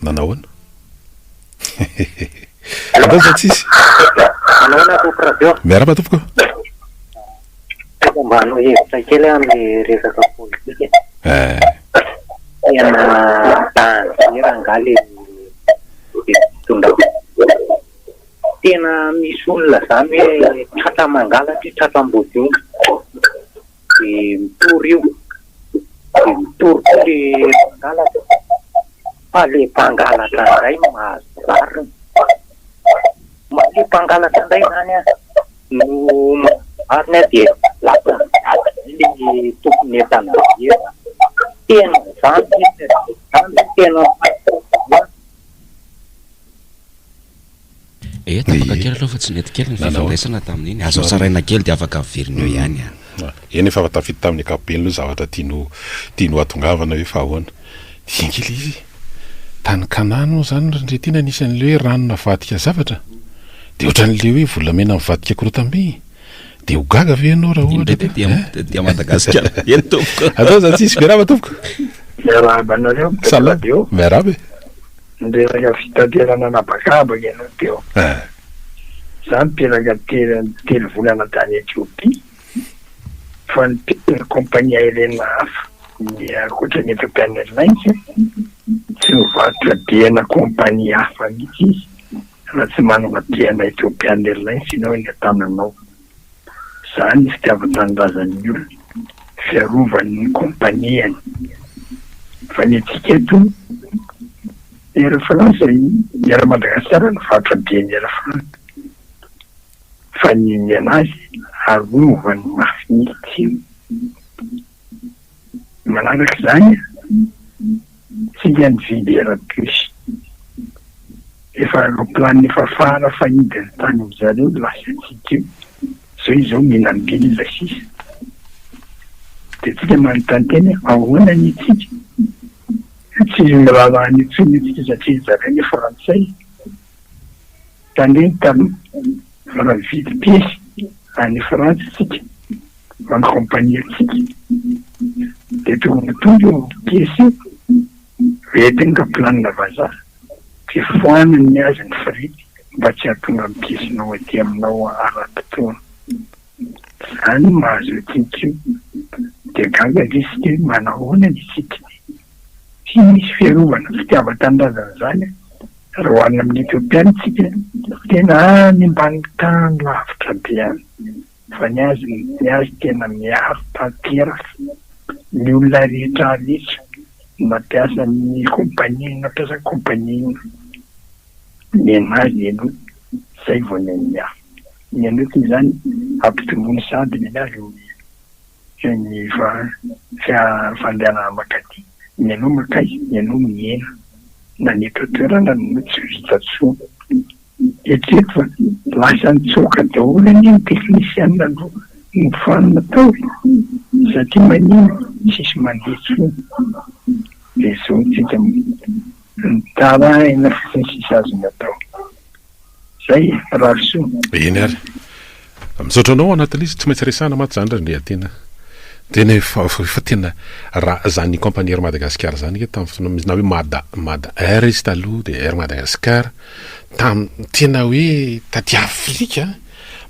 Nanahoana? Andaza tsisy. Nanahoana tompoko radio. Miaraba tompoko. Mba hanao hevitra kely amin'ny resaka politika. Tena tanjera angaly tena misy olona zany hoe tratra mangalatra tratra ambodinga dia mitory io dia mitory koa le mpangalatra fa le mpangalatra indray mahazo zariny le mpangalatra indray zany no marina dia lasa le tompony entana tena zany tena tapaka kely aloha fa tsy nety kely ny fifandraisana tamin'iny azo tsaraina kely dia afaka verina eo ihany eny efa tafita tamin'ny ankapobeny loha zavatra tiano atongavana hoe fa ahoana diankely izy tany kanano zany ndretina anisan'le hoe ranona vadika zavatra dia ohatran'le hoe volamena mivadika korotambe dia ho gaga ve ianao raha ohatra dia Madagasikara eny tompoko atao zany tsisy miaraba tompoko miaraba anareo radio miaraba e nresaka fitaterana anabakabaka ianao teo za mipelaka telo volana tany Etiopia fa nipelaka compagnie aérienne hafa ny akoatra ny Ethiopian Airlines tsy mivarotra biana compagnie hafa mihitsy izy raha tsy manana biana Ethiopian Airlines ianao eny an-tananao. Zany fitiavan-tanindrazan'ny olona fiarovan'ny compagnieny fa ny antsika eto era Fransa era Madagasikara nivarotra biany era Fransa fa ny anazy arovany mafinitsy manaraka izany tsika nividy era-plus efa aeroplan efa fara fahidiny tany amin'izareo lasa tsika io zao izao mihinam-bily ilay sisa dia tsika manontany tena ahoana ny tsika tsy miraharaha ny tsony tsika satria zareo ny frantsay tandreny taloha raha vidy piesy any Frantsa tsika any compagnie tsika dia tonga tonga eo piesy entina ka planina vazaha dia foanany azy ny frity mba tsy hahatonga amin'ny piesinao aty aminao ara-potoana. Zany mahazo tsika io dia gaga risika manahoana ny tsika tsy misy fiarovana fitiavan-tanindrazana zany raha hoanina amin'ny Ethiopiana tsika tena any ambany tany lavitra be any fa ny azy tena miaro tanteraka ny olona rehetra mampiasa ny compagnie nampiasa compagnie ny anazy eno zay vao ny miaro ny anoty zany ampitombony sady ny azy ny fandehanana makaty ny anao makay ny anao miena na ny eto toerana no tsy vita tsoa etreto fa lasa nitsoka daholo ny technicien aloha mifanina tao satria manino tsisy mandeha tsoa dia zao tsika mitara ena fotiny sisy azony atao zay raha soa eny ary misaotra anao anatin'izy tsy maintsy resahana maty zany raha tena tena efa tena raha zany compagnie Air Madagascar zany tamin'ny na hoe Mada Air izy taloha dia Air Madagascar tena hoe taty Afrika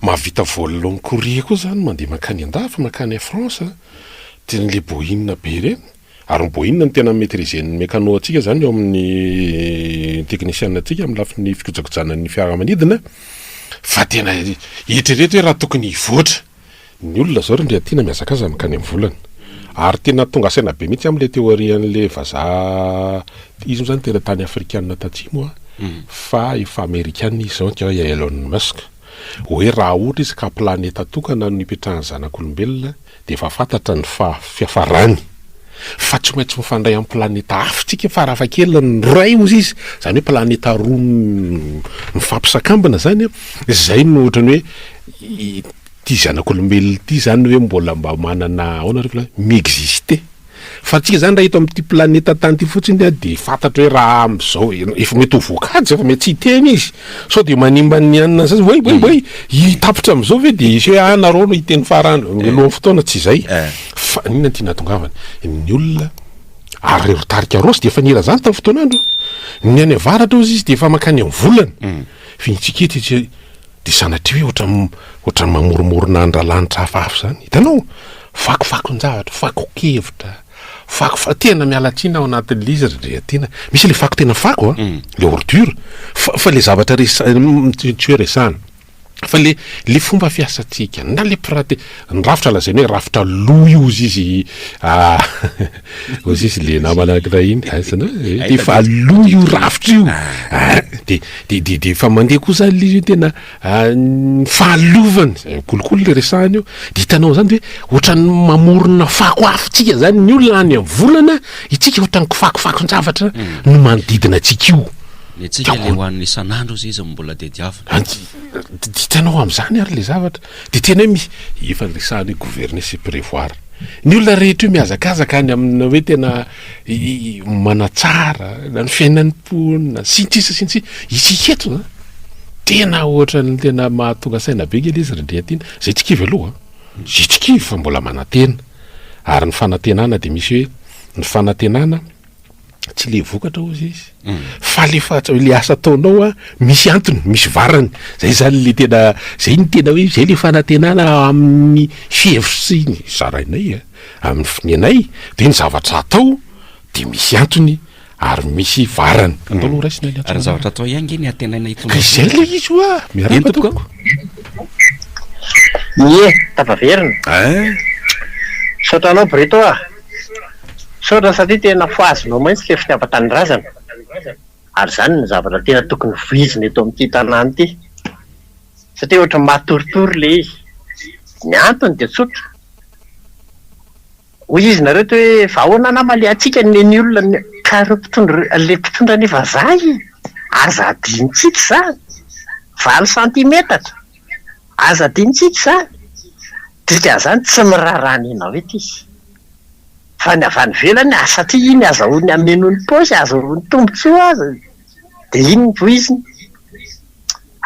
mahavita vol long courrier koa zany mandeha makany an-dafa makany France ten'le boina be reny ary boina ny tena maîtrisen'ny mécano atsika zany eo amin'ny technicien atsika amin'ny lafin'ny fikojakojana ny fiaramanidina fa tena eritrereto hoe raha tokony hivoatra ny olona zao ndre tiana miazakaza makany amin'ny volana ary tena tonga saina be mihitsy amin'le théorian'le vazaha izy zany tena tany afrikanina tatsimo fa efa amerikanina izy zao tia Elon Musk hoe raha ohatra izy ka planeta tokana no ipetrahany zanak'olombelona de efa fantatra ny fiafarany fa tsy maintsy mifandray amin'ny planeta hafa tsika farafakelina ny ray ozy izy zany hoe planeta roa mifampisakambana zany zay no ohatrany hoe ty zanak'olombelona ty zany hoe mbola mba manana aona revla miexiste fa tsika zany raha hito amin'ity planeta tany ty fotsiny de fantatra hoe raha am'izao efa mety ho voakajy efa mety tsy hiteny izy so de manimba ny anina zay way hitapitra am'izao ve de isy hoe anareo no hiteny farany lohan'ny fotoana tsy zay fa nina ty natongavany ny olona ary tarika rosy de efa nira zany tamin'ny fotoanandro ny any avaratra ozy izy de efa makany amin'ny volana finitsikety izy de sanatria hoe ohatrany mamoromorona andralanitra hafahafa zany hitanao fakofako ny zavatra fakokevitra fako tena mialatsina ao anatin'le izy dre tena misy le fako tena fako le ordure fa le zavatra tsy hoe resana fa le fomba fiasatsika na le praté ny rafitra lazainy hoe rafitra lo iozy izy ozy izy le namana anak'iray iny asana de fa lo io rafitra io de fa mandeha koa zany le io tena fahalovany kolokolo le resahany io de hitanao zany hoe ohatrany mamorona fako afitsika zany ny olona any amin'ny volana itsika ohatrany kofakofako ny zavatra no manodidina atsika io tsika le hoan'ny isan'andro izy izy mbola de diavina ditanao am'izany ary le zavatra de tena hoe efa resahany gouverner sy prévoir ny olona rehetra io miazakazaka any amina hoe tena manatsara na ny fiainan'ny mponina sintsisa isika eto tena ohatrany tena mahatonga saina be kely izy redreatina zay tsikivy aloha zay tsikivy fa mbola manantena ary ny fanantenana de misy hoe ny fanantenana tsy le vokatra ozy izy fa le asa ataonao misy antony misy varany zay zany le tena zay ny tena hoe zay le fanantenana amin'ny fihevitsy ny zarainay amin'ny finianay de ny zavatra atao de misy antony ary misy varany atao aloha raisina ary zavatra atao ihany ny atenainay zay le izy oa miaraka toko tapaverina sotranao breto sotra satria tena foazonao maintsy le fitiavan-tanindrazana ary zany ny zavatra tena tokony voizina eto amin'ity tanàna ity satria ohatra matoritory le izy ny antony de tsotra hoy izy nareo to hoe vahoana nama le atsika ny olona ka le mpitondra ny vazaha aza adinitsika zany 20 centimetatra aza adinitsika zany dika zany tsy mirarany inao ety izy fa ny avany velany satria iny azahoany amenony posy azahoany tombotsoa azy de iny ny voiziny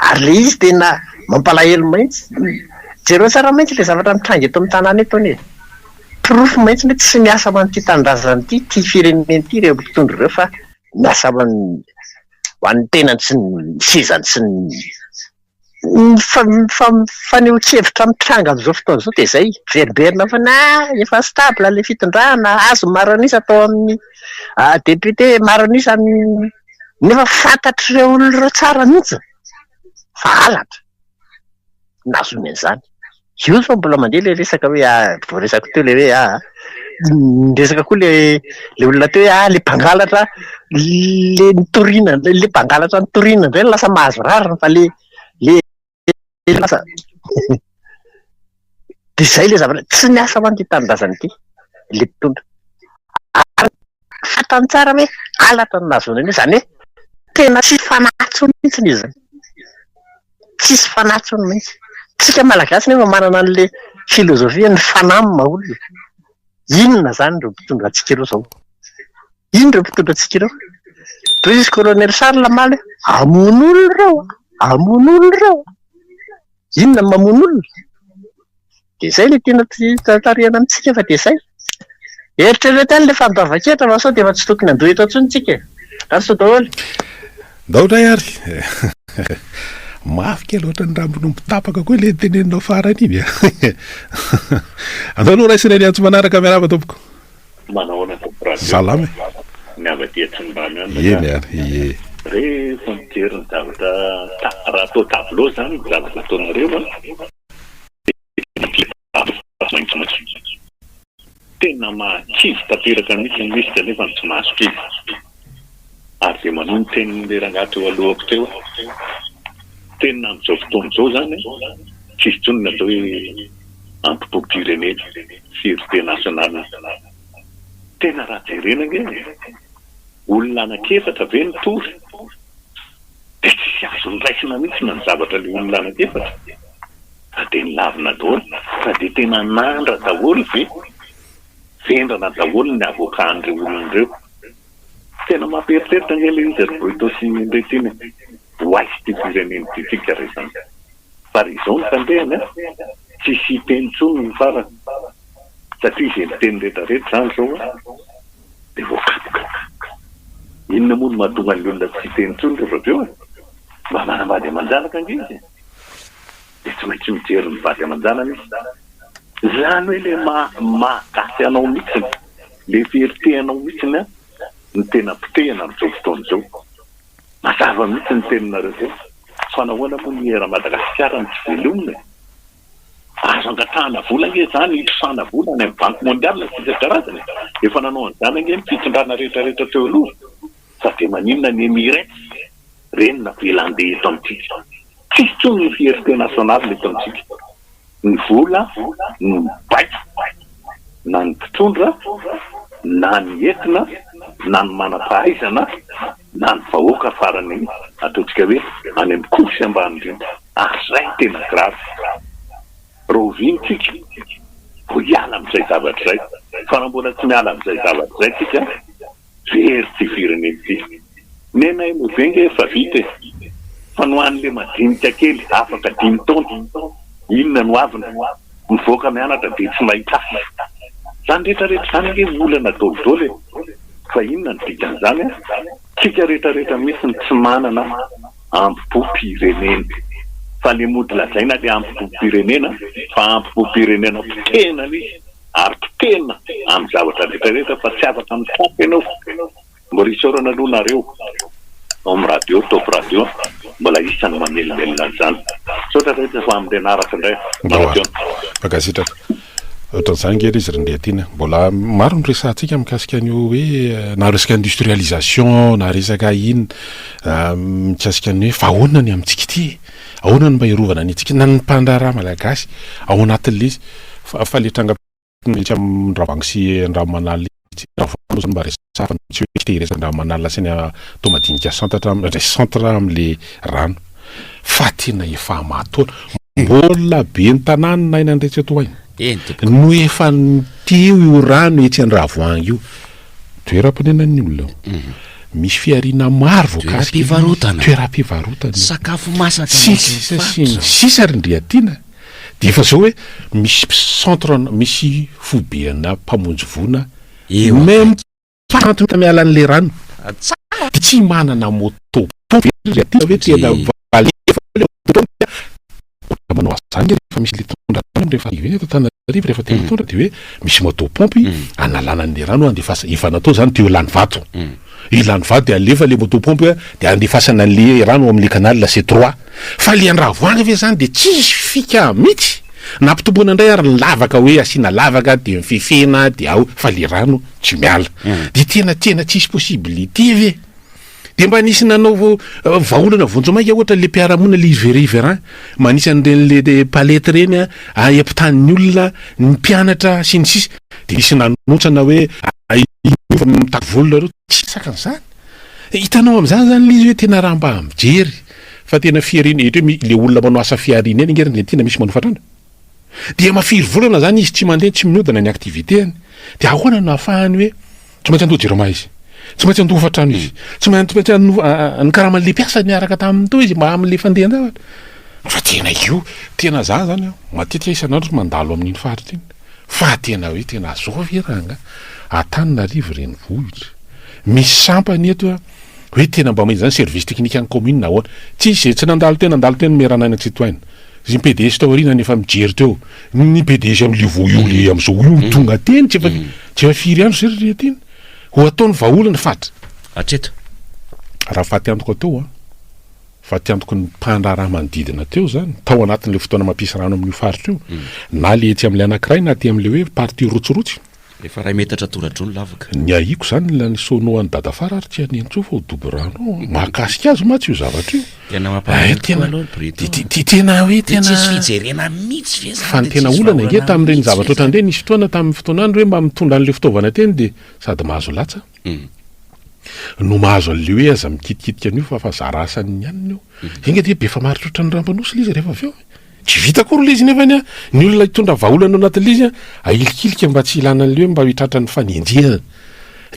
ary le izy tena mampalahelo maintsy jereo tsara maintsy le zavatra mitrangy eto amin'ny tanàna eto anie pirofo maintsy mety tsy miasa man'ity tanindrazana ity ty fireneny ity reo mpitondro reo fa miasa ho an'ny tenany sy ny sizany sy fanehoan-kevitra mitranga am'izao fotoana zao de zay veriberina fa efa stable le fitondrana azo maranisa atao amin'ny député maranisa nefa fantatry reo olona tsara mihitsy fa alatra nazony an'izany io zao mbola mandeha le resaka hoe voaresaka teo le hoe resaka koa le olona teo hoe le mpangalatra le nitorina le mpangalatra nitorina ndray lasa mahazo rariny fa le lasa de zay le zavatra tsy niasa ho an'ity tanindrazana ity le mpitondra ary fatany tsara hoe alatra no nazonany zany hoe tena tsy fanatsony mihitsy izy tsisy fanatsony mihitsy tsika malagasy nefa manana an'le filozofia ny fanamina olona inona zany reo mpitondra atsika ireo zao iny reo mpitondra atsika ireo toy izy colonel Charles Lamaly amono olona reo inona mamono olona de zay le tena tarihana amitsika fa de zay eritreretra any le fandoava-kevitra fa sao de efa tsy tokony andoha eto antsony tsika ary sao daholo daotra ary mafy kely ohatra ny rambonompitapaka koa le teneninao farany iny andao aloha raisina ny antso manaraka miarava tompoko manahoana tompoko salama miavadia tsy nirano eny ary rehefa mijery ny zavatra raha atao tableau zany zavatra ataonareo tena mahakizy tanteraka mihitsy misy de nefa tsy mahasokizy ary de manao ny tenin'le rangato eo alohako teo tena am'izao fotoana izao zany tsisy tsony ny atao hoe antopo-pirenena fierté nationale tena raha jerena nge olona anakefatra ve ny tory de tsisy azo nraisina mihitsy na ny zavatra le olona anakefatra fa de ny lavina daholo fa de tena nandra daholo ve vendrana daholo ny avokan'ireo olon'ireo tena mampieritreritra nge le izy arboito sy ndretiny hoaisy ty fireneny tytika resany fa ry izao ny fandehana tsisy tenitsony ny farany satria izay miteny rehetrarehetra zany zao de voakapoka inona moa no mahatonga ny olona tsy tenitsony rehefa aveo mba manambady aman-janaka ange izy de tsy maintsy mijery mivady aman-janana izy zany hoe le mahakasy anao mihitsiny le fierté anao mihitsiny ny tena pitehana amin'izao fotoana izao mazava mihitsy ny teninareo zao fa nahoana moa ny era Madagasikara ny tsy velomina azo angatahana vola nge zany hitrosana vola any amin'ny banque mondiale sy karazany efa nanao an'izany ange ny fitondrana rehetrarehetra teo aloha fa de maninona ny Emirates reny na velandeha eto amintsika tsisy tsony ny fierté nationale eto amintsika ny vola ny baiko na ny mpitondra na ny entina na ny manam-pahaizana na ny vahoaka farany ataontsika hoe any amin'ny kosy ambany indrindra ary zay tena grave rovintsika ho hiala amin'izay zavatra zay fa na mbola tsy miala amin'izay zavatra zay tsika very ty fireneny ty nenay movenge efa vita fa no an'le madinika kely afaka 5 taona inona no avina mivoaka mianatra de tsy mahita zany rehetrarehetra zany nge olana dolidolo fa inona ny dikan'izany tsika rehetrarehetra mihitsy ny tsy manana ampo-pirenena fa le mody lazaina le ampo-pirenena fa ampo-pirenena pitena izy ary pitena amin'ny zavatra rehetrarehetra fa tsy afaka amin'ny tapy ianao mbola isorana aloha nareo ao amin'ny radio top radio mbola isany mamelomelona zany sotra rehetra fa amin'ny anaraka indray magasitraka ohatran'izany ngery izy rendehatina mbola maro ny resantsika mikasika an'io hoe na resaka industrialisation na resaka iny mikasika ny hoe fa ahoana ny amintsika ity ahoana ny mba hirovana anitsika na ny mpandraraha malagasy ao anatin'le izy fa le tranga-mety amin'ny ravagny sy andramanala zany mba resafa tsy hoe tehiresan-dramanala sy ny tomadinika centre amin'le rano fa tena efa mahataona mbola be ny tanàna na inandretsy ato ainy no efa teo io rano etsy an-dravoangy io toeram-ponenan'ny olona misy fiarina maro voakasiky toeram-pivarotana sakafo masaka sisa rindriatiana de efa zao hoe misy centre misy fobeana mpamonjy vona même pas miala an'le rano de tsy manana moto hoe tena manao azany rehefa misy le tondra rehefa tanariva rehefa tena tondra de hoe misy moto pompy analana an'le rano andefasa efa natao zany teo lany vato ilany vato de alefa le moto pompy de andefasana an'le rano amin'le canal la C3 fa le andravoany ve zany de tsisy fika mihitsy nampitombona indray ary ny lavaka hoe asiana lavaka de mifefena de ao fa le rano tsy miala de tena tsisy possibilité ve de mba nisy nanao vaolana vonjomaika ohatra le mpiara-monina le Riverain manisy an'ireny palety reny ampitanin'ny olona ny mpianatra sy ny sisa de nisy nanotsana hoe mitaky volona reo tsy sakan'izany hitanao amin'izany zany lizy hoe tena raha mba mijery fa tena fiarina etra hoe le olona manao asa fiarina eny ngeriny tena misy manofatrana de mafiry volana zany izy tsy mandeha tsy miodana ny aktivité-any de ahoana no ahafahany hoe tsy maintsy andoha jeroma izy tsy maintsy andofa trano izy tsy maintsy ny karaman'le piasa niaraka tamin'ny to izy mba amin'le fandehan-davatra fa tena io tena zany matetika isanandro mandalo amin'iny faritra iny fa tena hoe tena zao veranga Antananarivo renivohitra misy sampany eto hoe tena mba mainy zany service technique any commune ahoana tsisy tsy nandalo tena meranaina tsy toaina izy PDG tao arina nefa mijery teo ny PDG am'le voioly am'izao olo tonga teny tsy efa firy andro zay retiny ho ataony vaolana fatra atreto raha faty antoko atao faty antoko ny mpandraraha manodidina teo zany tao anatin'le fotoana mampisy rano amin'io faritra io na le etsy am'le anankiray na ty am'le hoe parti rotsirotsy efa ray metatra toradrony lavaka ny aiko zany la ny sonoan'ny dadafara ary tsy aniantso fa ho dobo rano mahakasika azy matsy io zavatra io tena hoe fijerena mihitsy fa ny tena olana nge tamin'ireny zavatra oatra ndre nisy fotoana tamin'ny fotoanandro hoe mba mitondra an'le fitaovana teny de sady mahazo latsa no mahazo an'le hoe aza mikitikitika an'io fa zara asany ihaniny io inga de be fa maritra oatra ny rambanosy lizy rehefa avy eo tsy vita kory lizy nefa ny ny olona hitondra vaolana anatin'le izy ailikilika mba tsy ilana an'le hoe mba hitratra ny fanendriana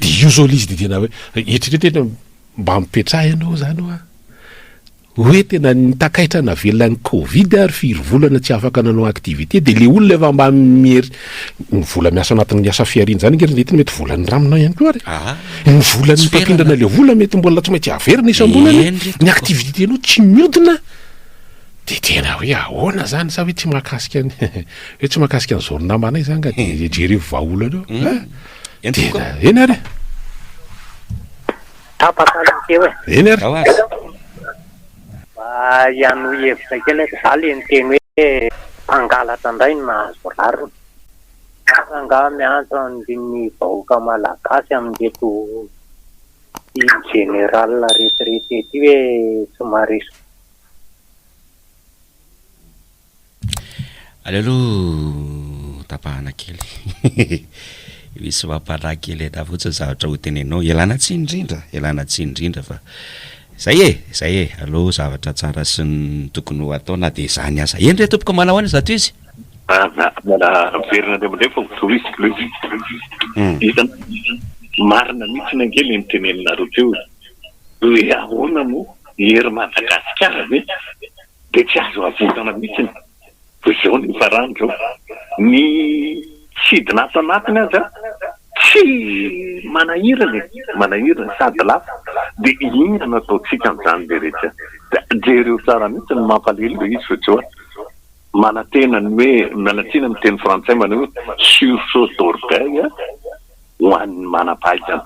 de io zao lizy de tena hoe eritreretena mba mipetraha ianao zany hoe tena nitakaitra navelona ny covid ary firy volana tsy afaka nanao activité de le olona efa mba miery ny vola miasa anatin'ny asa fiarina zany ngery tena mety volan'ny ramina ihany koa ary ny volan'ny mpapindrana le vola mety mbola tsy maintsy averina isam-bolana ny activité anao tsy miodina de tena hoe ahoana zany sa hoe tsy mahakasika ny hoe tsy mahakasika ny zorona manay zany ka de jery vaolana tena eny ary eny ary ihany hevitra kely za le ny teny hoe mpangalatra indray no nahazo rariny anga miantso andin'ny vahoaka malagasy amin'reto général retraité ty hoe somary alealoha tapahana kely misy mampalahy kely eda fotsiny zavatra ho tenenao ialana tsy indrindra fa zay aloha zavatra tsara sy ny tokony ho atao na de zany asa eny re tompoko manao any zato izy verina de amindray fa touriste hitany marina mihitsy ny angely mitenenina teo hoe ahoana mo hery Madagasikara ve de tsy azo avotana mihitsiny zao ny farany zao ny sidina ato anatiny azy tsy manahirana sady lafa de inona nataotsika am'zany le rehetra jereo tsara mihitsy ny mampalely le izy fotsy manatena ny hoe mialatsina ny teny frantsay mana hoe sursaut d'orgueil ho an'ny manampahaizana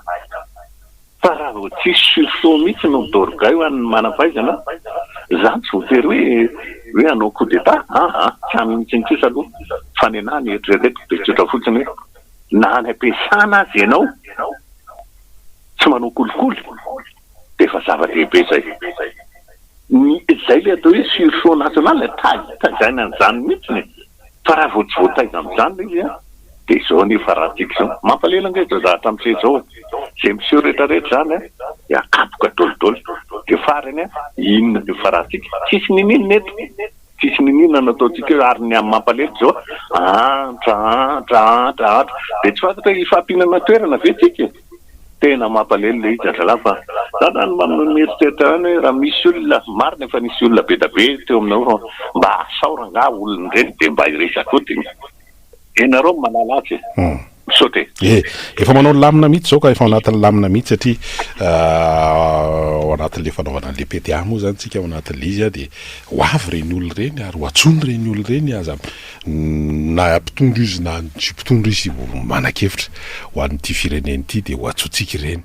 fa raha vao tsisy sursaut mihitsy no d'orgueil ho an'ny manampahaizana zany tsy voatery hoe anao coup d'état tsy amihitsiny kosa aloha fa ny anahy ny eritreretiko de tsotra fotsiny hoe na ny ampiasana azy ianao tsy manao kolikoly de efa zava-dehibe zay zay le atao hoe sursaut national tazaina an'izany mihitsiny fa raha vao tsy voataiza am'izany le izy de zao ny farahantsika zao mampalela angaitra zahatra am'se zao zay miseho rehetrarehetra zany de akapoka dolidolo de farany inona ny farahantsika tsisy ninina eto tsisy ninina nataotsika hoe ary ny amin'ny mampalely zao antra de tsy fantatra ifampinana toerana ve tsika tena mampalely le izy azalahy fa zany mamieritseritra any hoe raha misy olona marina efa nisy olona be da be teo aminao mba asaora nga olona reny de mba iresako de enareo manala azy misaote efa manao lamina mihitsy zao ka efa anatin'ny lamina mihitsy satria ao anatin'le fanaovana an'le PTA moa zany tsika ao anatin'le izy de ho avy reny olo reny ary ho atsony reny olo reny aza na mpitondro izy na tsy mpitondro izy manakevitra ho an'ity fireneny ity de ho atsotsika ireny